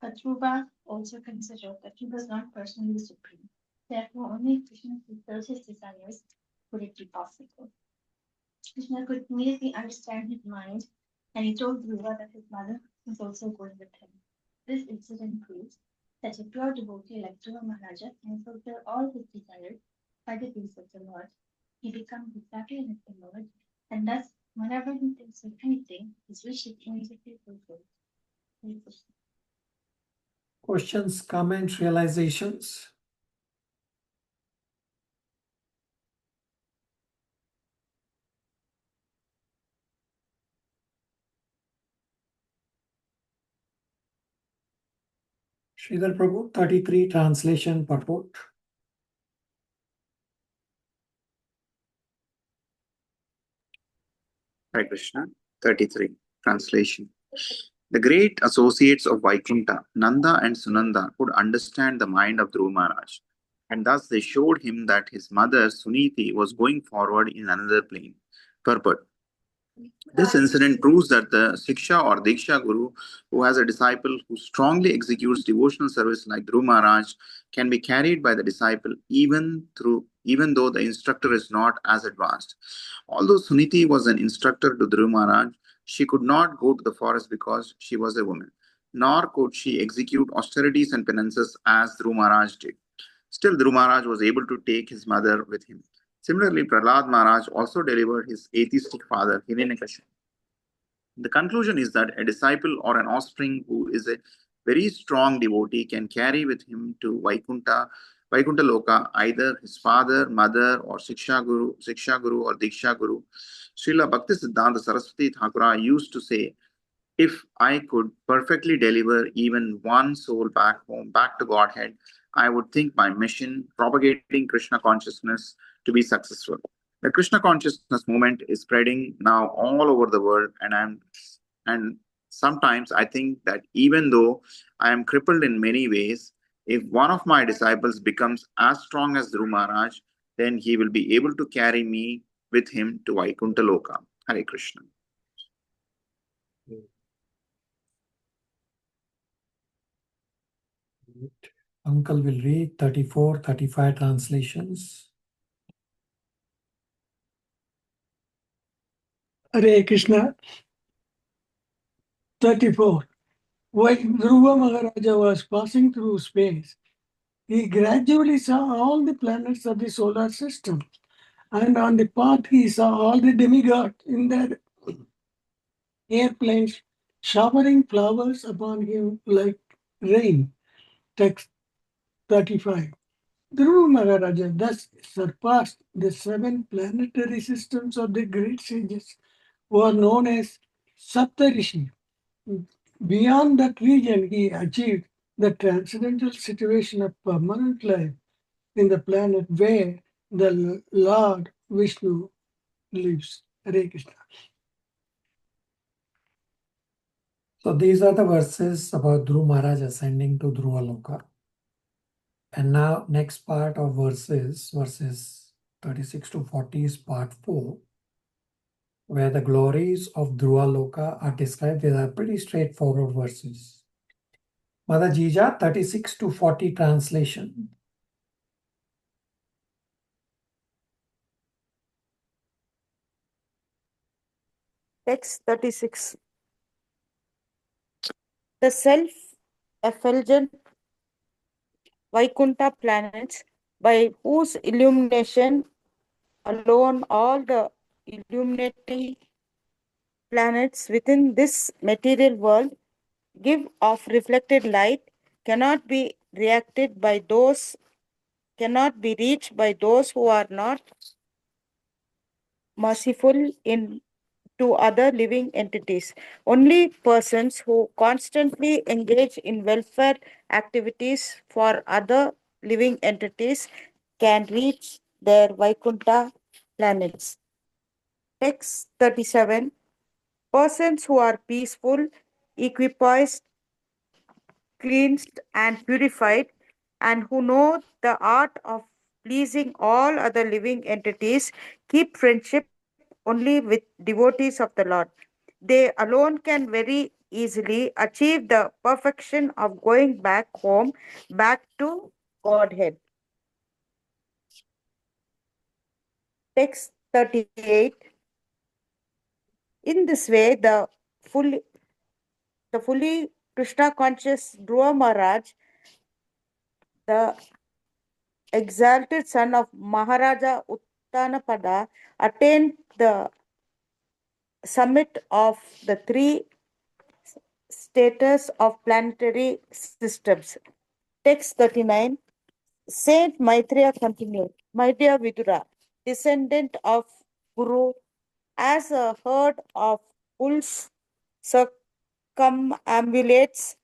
But Dhruva also considered that he was not personally the supreme. Therefore, only if Krishna fulfilled his desires would it be possible. Krishna could immediately understand his mind, and he told Dhruva that his mother was also going with him. This incident proves that a pure devotee like Dhruva Maharaja can fulfill all his desires by the grace of the Lord. He becomes exactly like the Lord, and thus, whenever he thinks of anything, his wish is immediately fulfilled. Questions, comments, realizations? Sridhar Prabhu, 33, translation, purport. Hare Krishna. 33, translation. The great associates of Vaikuntha, Nanda and Sunanda, could understand the mind of Dhruva Maharaj, and thus they showed him that his mother, Suniti, was going forward in another plane. Purport. This incident proves that the Siksha or Diksha Guru, who has a disciple who strongly executes devotional service like Dhruva Maharaj, can be carried by the disciple even though the instructor is not as advanced. Although Suniti was an instructor to Dhruva Maharaj, she could not go to the forest because she was a woman, nor could she execute austerities and penances as Dhruva Maharaj did. Still, Dhruva Maharaj was able to take his mother with him. Similarly, Prahlad Maharaj also delivered his atheistic father, Hiranyakashipu. The conclusion is that a disciple or an offspring who is a very strong devotee can carry with him to Vaikuntha Loka either his father, mother, or Siksha Guru or Diksha Guru. Srila Bhakti Siddhanta Saraswati Thakura used to say, if I could perfectly deliver even one soul back home, back to Godhead, I would think my mission, propagating Krishna consciousness, to be successful. The Krishna consciousness movement is spreading now all over the world, and sometimes I think that even though I am crippled in many ways, if one of my disciples becomes as strong as Dhruva Maharaj, then he will be able to carry me with him to Vaikuntha Loka. Hare Krishna. Uncle will read 34, 35 translations. Hare Krishna. 34. While Dhruva Maharaja was passing through space, he gradually saw all the planets of the solar system. And on the path, he saw all the demigods in their airplanes showering flowers upon him like rain. Text 35. Dhruva Maharaja thus surpassed the 7 planetary systems of the great sages who are known as Saptarishi. Beyond that region, he achieved the transcendental situation of permanent life in the planet where the Lord Vishnu lives. Hare Krishna. So these are the verses about Dhruva Maharaj ascending to Dhruva Loka. And now next part of verses 36 to 40 is part 4, where the glories of Dhruva Loka are described. These are pretty straightforward verses. Mother Jija, 36 to 40 translation. Text 36. The self-effulgent Vaikuntha planets, by whose illumination alone all the illuminating planets within this material world give off reflected light, cannot be reached by those who are not merciful to other living entities. Only persons who constantly engage in welfare activities for other living entities can reach their Vaikuntha planets. Text 37. Persons who are peaceful, equipoised, cleansed, and purified, and who know the art of pleasing all other living entities, keep friendship only with devotees of the Lord. They alone can very easily achieve the perfection of going back home, back to Godhead. Text 38. In this way, the fully Krishna conscious Dhruva Maharaj, the exalted son of Maharaja Uttanapada, attained the summit of the three status of planetary systems. Text 39. Saint Maitreya continued, My dear Vidura, descendant of Guru, as a herd of bulls circumambulates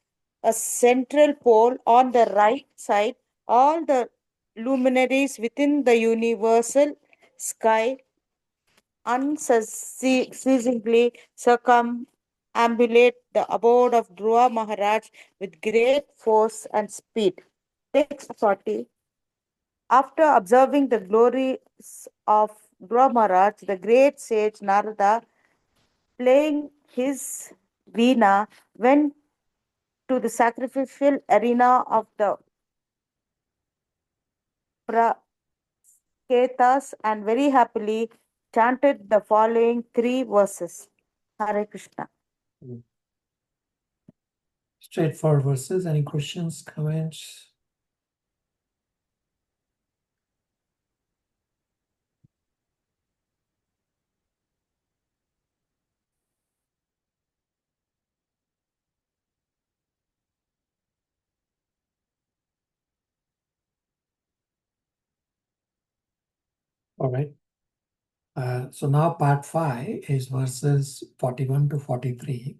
a central pole on the right side, all the luminaries within the universal sky unceasingly circumambulate the abode of Dhruva Maharaj with great force and speed. Text 40. After observing the glories of Dhruva Maharaj, the great sage Narada, playing his veena, went to the sacrificial arena of the Praketas and very happily chanted the following three verses. Hare Krishna. Straightforward verses. Any questions, comments? All right. So now part 5 is verses 41 to 43.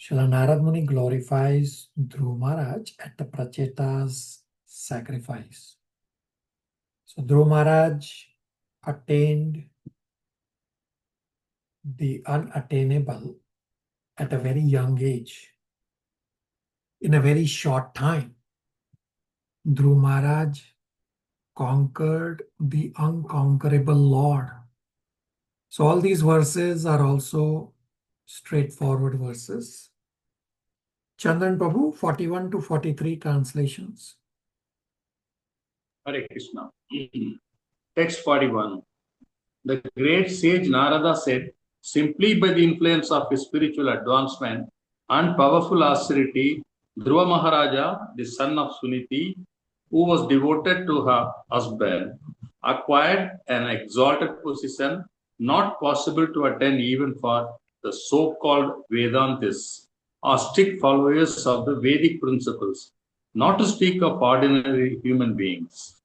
Srila Narad Muni glorifies Dhruva Maharaj at the Pracheta's sacrifice. So Dhruva Maharaj attained the unattainable at a very young age. In a very short time, Dhruva Maharaj conquered the unconquerable Lord. So all these verses are also straightforward verses. Chandan Prabhu, 41 to 43 translations. Hare Krishna. Text 41. The great sage Narada said, simply by the influence of his spiritual advancement and powerful austerity, Dhruva Maharaja, the son of Suniti, who was devoted to her husband, acquired an exalted position not possible to attain even for the so-called Vedantists, or strict followers of the Vedic principles, not to speak of ordinary human beings.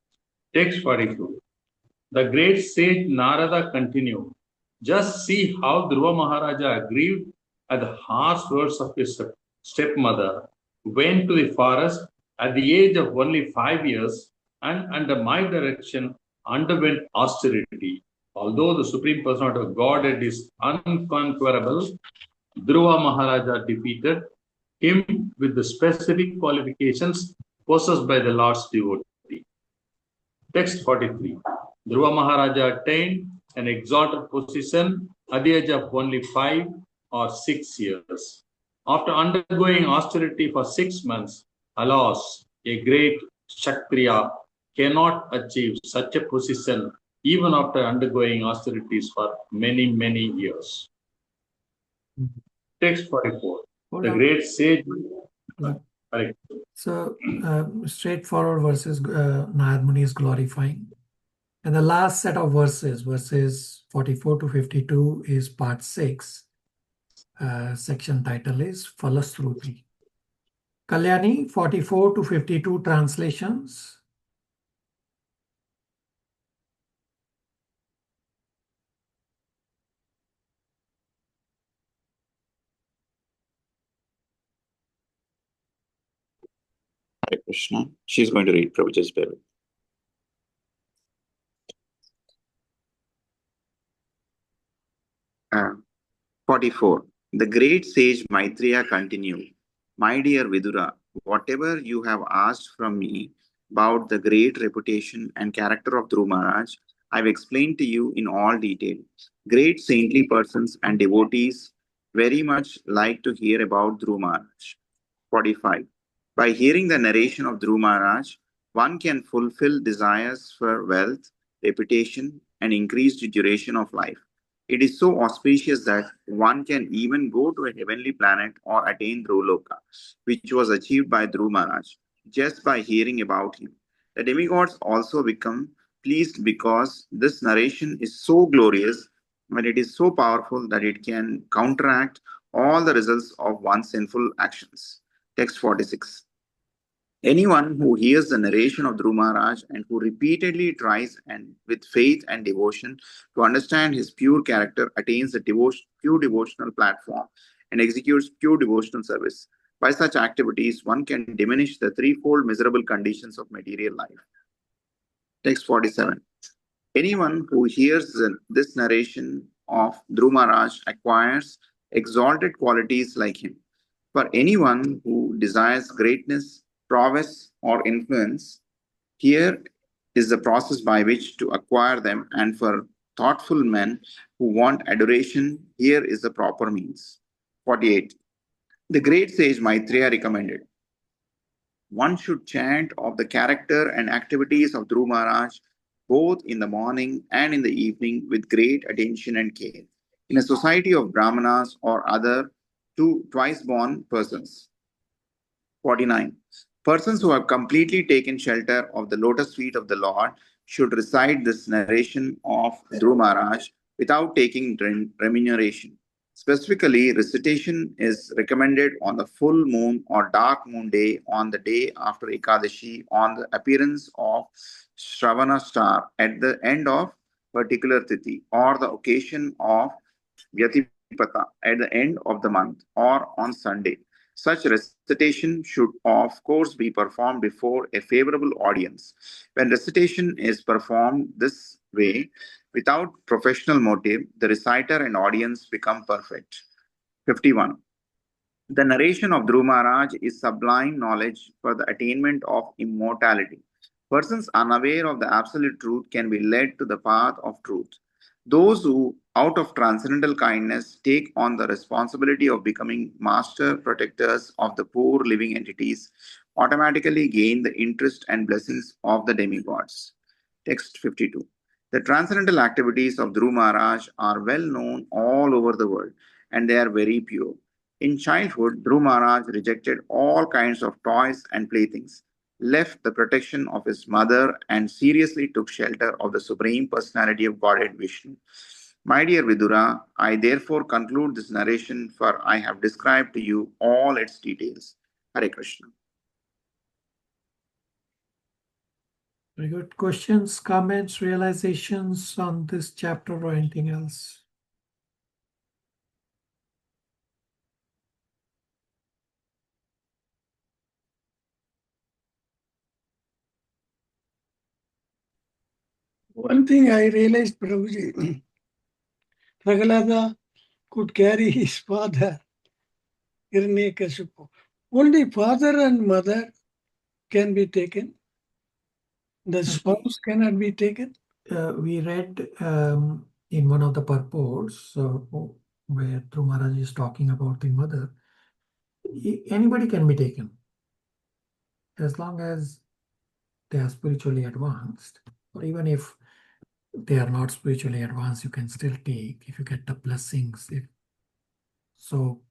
Text 42. The great sage Narada continued, just see how Dhruva Maharaja aggrieved at the harsh words of his stepmother, went to the forest at the age of only 5 years and under my direction underwent austerity. Although the Supreme Personality of Godhead is unconquerable, Dhruva Maharaja defeated him with the specific qualifications possessed by the Lord's devotee. Text 43. Dhruva Maharaja attained an exalted position at the age of only 5 or 6 years. After undergoing austerity for 6 months, alas, a great Kshatriya cannot achieve such a position even after undergoing austerities for many, many years. Text 44. The great sage. Correct. So, straightforward verses Narmani is glorifying. And the last set of verses, verses 44 to 52, is part 6. Section title is Falasruti. Kalyani, 44 to 52 translations. Hare Krishna. She's going to read Prabhuji's Bible. 44. The great sage Maitreya continued, My dear Vidura, whatever you have asked from me about the great reputation and character of Dhruva Maharaj, I've explained to you in all detail. Great saintly persons and devotees very much like to hear about Dhruva Maharaj. 45. By hearing the narration of Dhruva Maharaj, one can fulfill desires for wealth, reputation, and increased duration of life. It is so auspicious that one can even go to a heavenly planet or attain Dhruvaloka, which was achieved by Dhruva Maharaj, just by hearing about him. The demigods also become pleased because this narration is so glorious and it is so powerful that it can counteract all the results of one's sinful actions. Text 46. Anyone who hears the narration of Dhruva Maharaj and who repeatedly tries and with faith and devotion to understand his pure character attains the pure devotional platform and executes pure devotional service. By such activities, one can diminish the threefold miserable conditions of material life. Text 47. Anyone who hears this narration of Dhruva Maharaj acquires exalted qualities like him. For anyone who desires greatness, prowess, or influence, here is the process by which to acquire them, and for thoughtful men who want adoration, here is the proper means. 48. The great sage Maitreya recommended, one should chant of the character and activities of Dhruva Maharaj both in the morning and in the evening with great attention and care. In a society of Brahmanas or other twice-born persons. 49. Persons who have completely taken shelter of the lotus feet of the Lord should recite this narration of Dhruva Maharaj without taking remuneration. Specifically, recitation is recommended on the full moon or dark moon day, on the day after Ekadashi, on the appearance of Shravana star at the end of particular tithi, or the occasion of Vyatipata at the end of the month, or on Sunday. Such recitation should, of course, be performed before a favorable audience. When recitation is performed this way, without professional motive, the reciter and audience become perfect. 51. The narration of Dhruva Maharaj is sublime knowledge for the attainment of immortality. Persons unaware of the absolute truth can be led to the path of truth. Those who, out of transcendental kindness, take on the responsibility of becoming master protectors of the poor living entities automatically gain the interest and blessings of the demigods. Text 52. The transcendental activities of Dhruva Maharaj are well known all over the world, and they are very pure. In childhood, Dhruva Maharaj rejected all kinds of toys and playthings, left the protection of his mother, and seriously took shelter of the Supreme Personality of Godhead Vishnu. My dear Vidura, I therefore conclude this narration, for I have described to you all its details. Hare Krishna. Very good. Questions, comments, realizations on this chapter or anything else? One thing I realized, Prabhuji, Prahalada could carry his father, Hiranyakashipu. Only father and mother can be taken. The spouse cannot be taken. We read in one of the purports where Dhruv Maharaj is talking about the mother. Anybody can be taken as long as they are spiritually advanced, or even if they are not spiritually advanced, you can still take if you get the blessings. So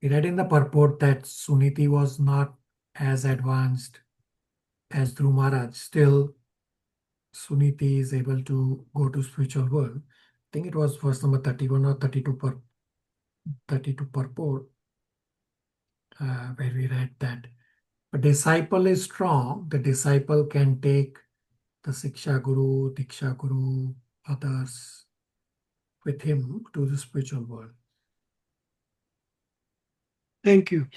we read in the purport that Suniti was not as advanced as Dhruv Maharaj. Still, Suniti is able to go to spiritual world. I think it was verse number 31 or 32 purport where we read that a disciple is strong. The disciple can take the Siksha Guru, Diksha Guru, others with him to the spiritual world. Thank you.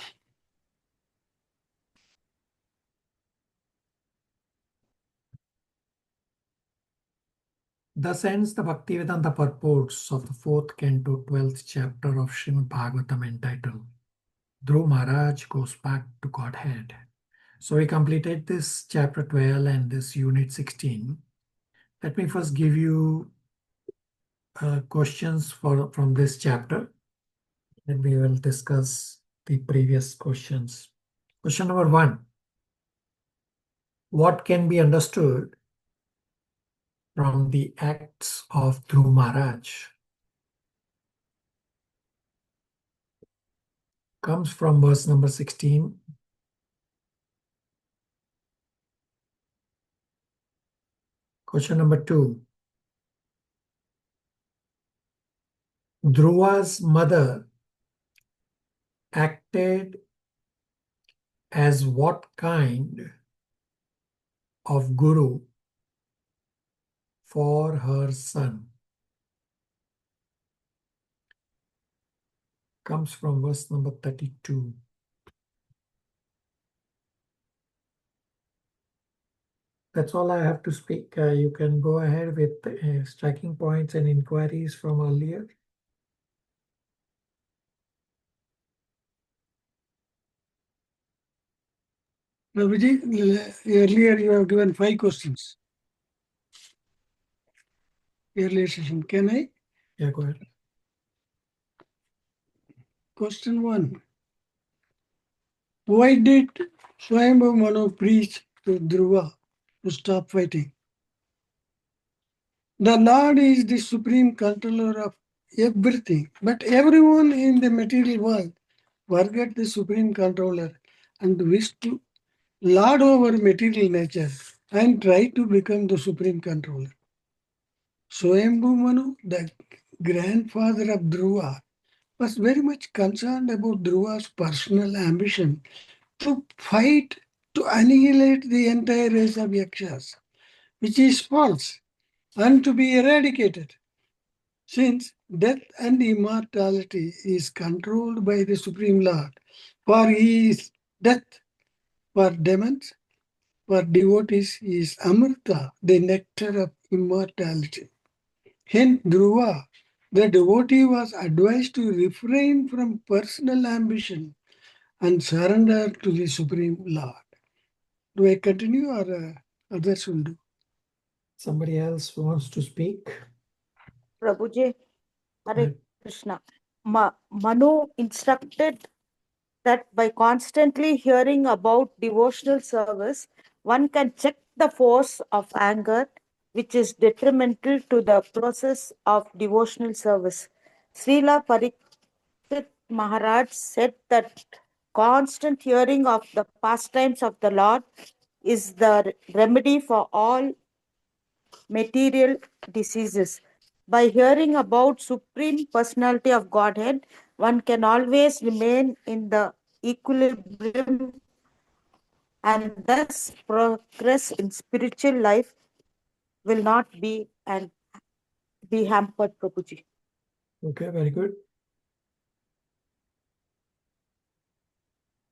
Thus ends the Bhaktivedanta purports of the 4th canto, 12th chapter of Srimad Bhagavatam entitled Dhruv Maharaj Goes Back to Godhead. So we completed this chapter 12 and this unit 16. Let me first give you questions from this chapter, and we will discuss the previous questions. Question number 1. What can be understood from the acts of Dhruv Maharaj? Comes from verse number 16. Question number 2. Dhruva's mother acted as what kind of guru for her son? Comes from verse number 32. That's all I have to speak. You can go ahead with striking points and inquiries from earlier. Prabhuji, earlier you have given 5 questions. Earlier session. Can I? Yeah, go ahead. Question 1. Why did Swayambhu Manu preach to Dhruva to stop fighting? The Lord is the supreme controller of everything, but everyone in the material world forget the supreme controller and wish to lord over material nature and try to become the supreme controller. Swayambhu Manu, the grandfather of Dhruva, was very much concerned about Dhruva's personal ambition to fight to annihilate the entire race of Yakshas, which is false and to be eradicated, since death and immortality is controlled by the Supreme Lord. For he is death, for demons, for devotees he is Amrita, the nectar of immortality. Hence, Dhruva, the devotee, was advised to refrain from personal ambition and surrender to the Supreme Lord. Do I continue or others will do? Somebody else wants to speak? Prabhuji, Hare Krishna. Manu instructed that by constantly hearing about devotional service, one can check the force of anger, which is detrimental to the process of devotional service. Srila Parikshit Maharaj said that constant hearing of the pastimes of the Lord is the remedy for all material diseases. By hearing about Supreme Personality of Godhead, one can always remain in the equilibrium and thus progress in spiritual life will not be hampered, Prabhuji. Okay, very good.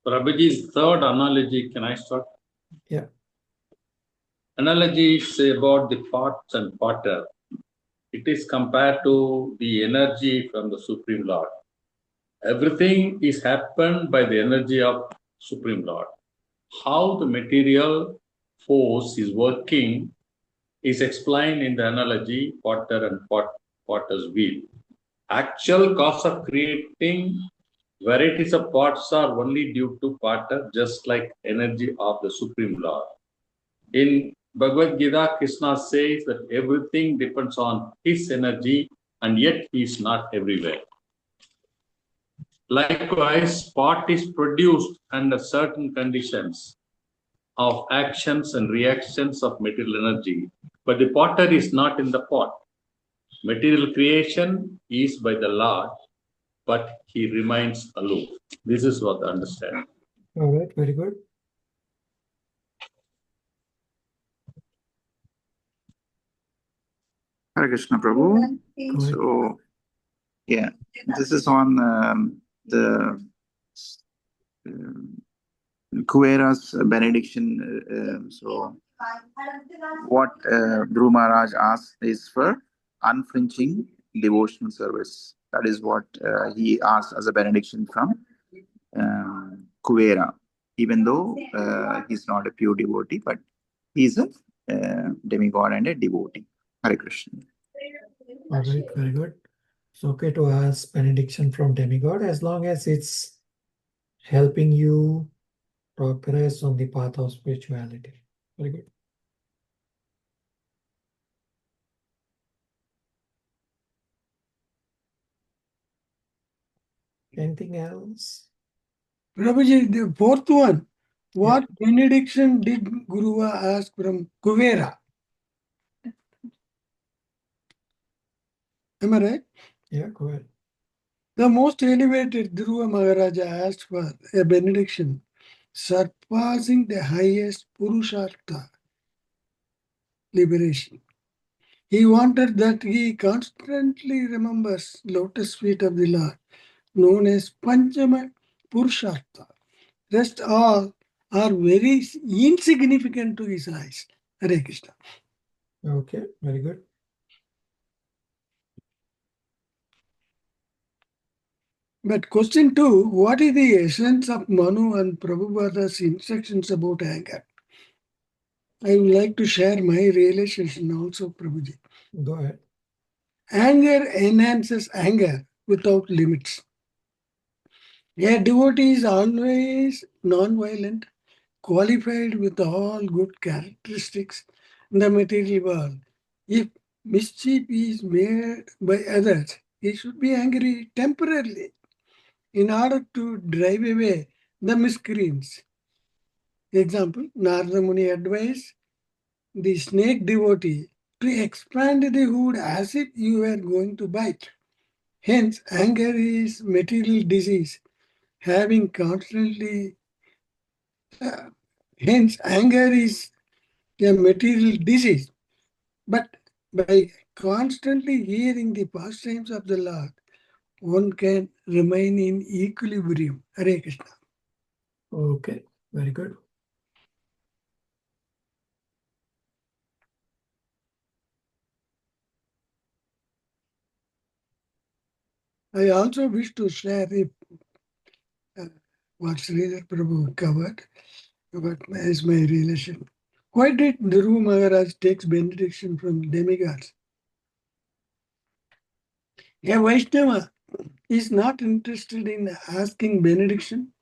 Prabhuji's third analogy, can I start? Yeah. analogy is about the pots and potter. It is compared to the energy from the Supreme Lord. Everything is happened by the energy of Supreme Lord. How the material force is working is explained in the analogy potter and potter's wheel. Actual cause of creating varieties of pots are only due to potter, just like energy of the Supreme Lord. In Bhagavad Gita, Krishna says that everything depends on his energy, and yet he is not everywhere. Likewise, pot is produced under certain conditions of actions and reactions of material energy, but the potter is not in the pot. Material creation is by the Lord, but he remains aloof. This is what I understand. All right, very good. Hare Krishna Prabhu. So, yeah, this is on the Kuvera's benediction. So, what Dhruva Maharaj asked is for unflinching devotional service. That is what he asked as a benediction from Kuvera, even though he's not a pure devotee, but he's a demigod and a devotee. Hare Krishna. All right, very good. It's okay to ask benediction from demigod as long as it's helping you progress on the path of spirituality. Very good. Anything else? Prabhuji, the fourth one. What benediction did Guruva ask from Kuvera? Am I right? Yeah, go ahead. The most elevated Dhruva Maharaja asked for a benediction surpassing the highest Purushartha, liberation. He wanted that he constantly remembers lotus feet of the Lord, known as Panchama Purushartha. Rest all are very insignificant to his eyes. Hare Krishna. Okay, very good. But question 2, what is the essence of Manu and Prabhupada's instructions about anger? I would like to share my realization also, Prabhuji. Go ahead. Anger enhances anger without limits. A devotee is always non-violent, qualified with all good characteristics in the material world. If mischief is made by others, he should be angry temporarily in order to drive away the miscreants. Example, Narada Muni advised the snake devotee to expand the hood as if you were going to bite. Hence, anger is material disease, having constantly. Hence, anger is a material disease. But by constantly hearing the pastimes of the Lord, one can remain in equilibrium. Hare Krishna. Okay, very good. I also wish to share what Sridhar Prabhu covered about as my relation. Why did Dhruva Maharaj take benediction from demigods? A Vaishnava is not interested in asking benediction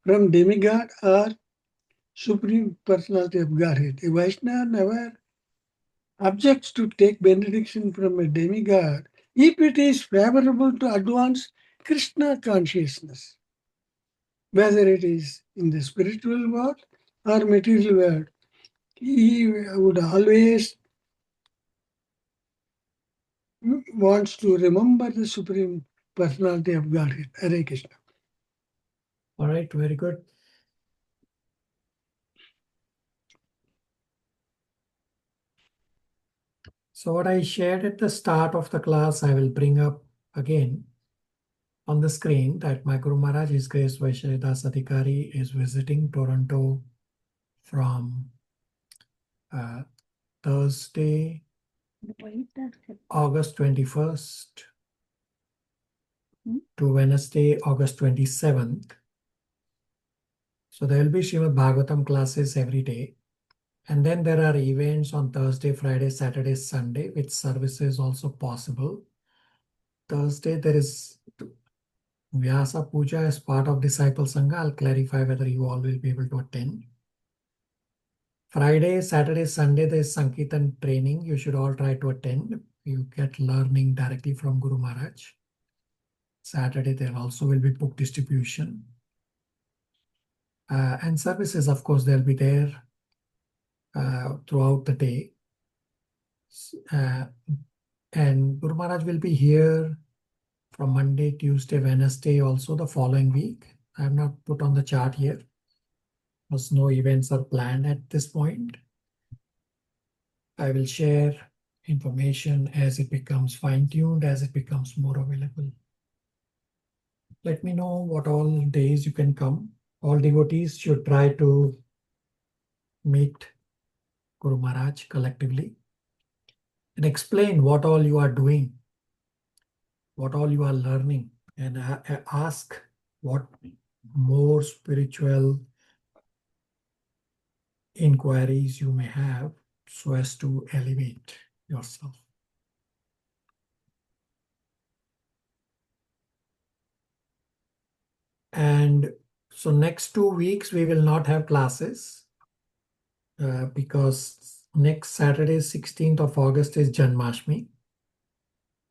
from demigod or Supreme Personality of Godhead. A Vaishnava never objects to take benediction from a demigod if it is favorable to advance Krishna consciousness, whether it is in the spiritual world or material world. He would always wants to remember the Supreme Personality of Godhead. Hare Krishna. All right, very good. So what I shared at the start of the class, I will bring up again on the screen that my Guru Maharaj, His Grace Vaishyadas Adhikari, is visiting Toronto from Thursday, August 21st to Wednesday, August 27th. So there will be Srimad Bhagavatam classes every day. And then there are events on Thursday, Friday, Saturday, Sunday, which service is also possible. Thursday, there is Vyasa Puja as part of Disciple Sangha. I'll clarify whether you all will be able to attend. Friday, Saturday, Sunday, there is Sankirtan training. You should all try to attend. You get learning directly from Guru Maharaj. Saturday, there also will be book distribution. And services, of course, they'll be there throughout the day. And Guru Maharaj will be here from Monday, Tuesday, Wednesday, also the following week. I have not put on the chart here, because no events are planned at this point. I will share information as it becomes fine-tuned, as it becomes more available. Let me know what all days you can come. All devotees should try to meet Guru Maharaj collectively and explain what all you are doing, what all you are learning, and ask what more spiritual inquiries you may have so as to elevate yourself. And so next 2 weeks we will not have classes because next Saturday, 16th of August is Janmashtami.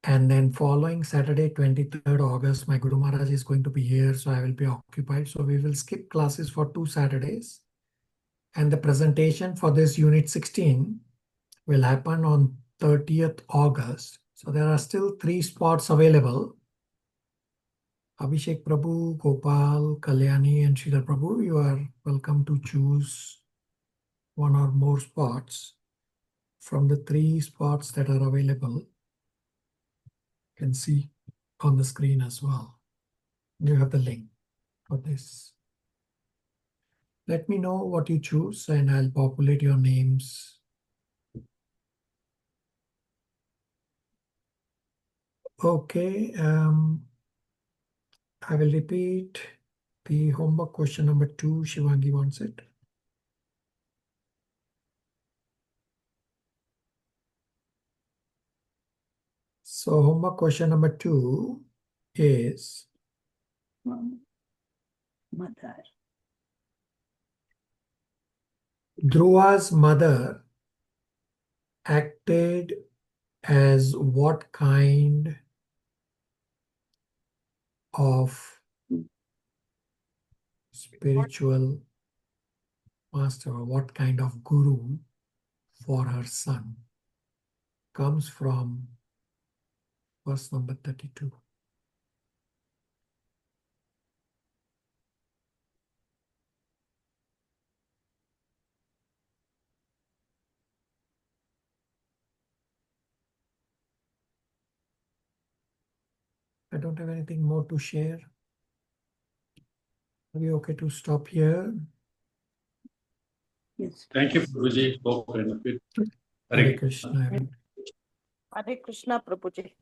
And then following Saturday, 23rd August, my Guru Maharaj is going to be here, so I will be occupied. So we will skip classes for 2 Saturdays. And the presentation for this Unit 16 will happen on 30th August. So there are still 3 spots available. Abhishek Prabhu, Gopal, Kalyani, and Sridhar Prabhu, you are welcome to choose 1 or more spots from the 3 spots that are available. You can see on the screen as well. You have the link for this. Let me know what you choose and I'll populate your names. Okay, I will repeat the homework question number 2. Shivangi wants it. So homework question number 2 is Mother. Dhruva's mother acted as what kind of spiritual master or what kind of guru for her son? Comes from verse number 32. I don't have anything more to share. Are we okay to stop here? Yes. Thank you, Prabhuji, for benefit. Hare Krishna. Hare Krishna, Prabhuji.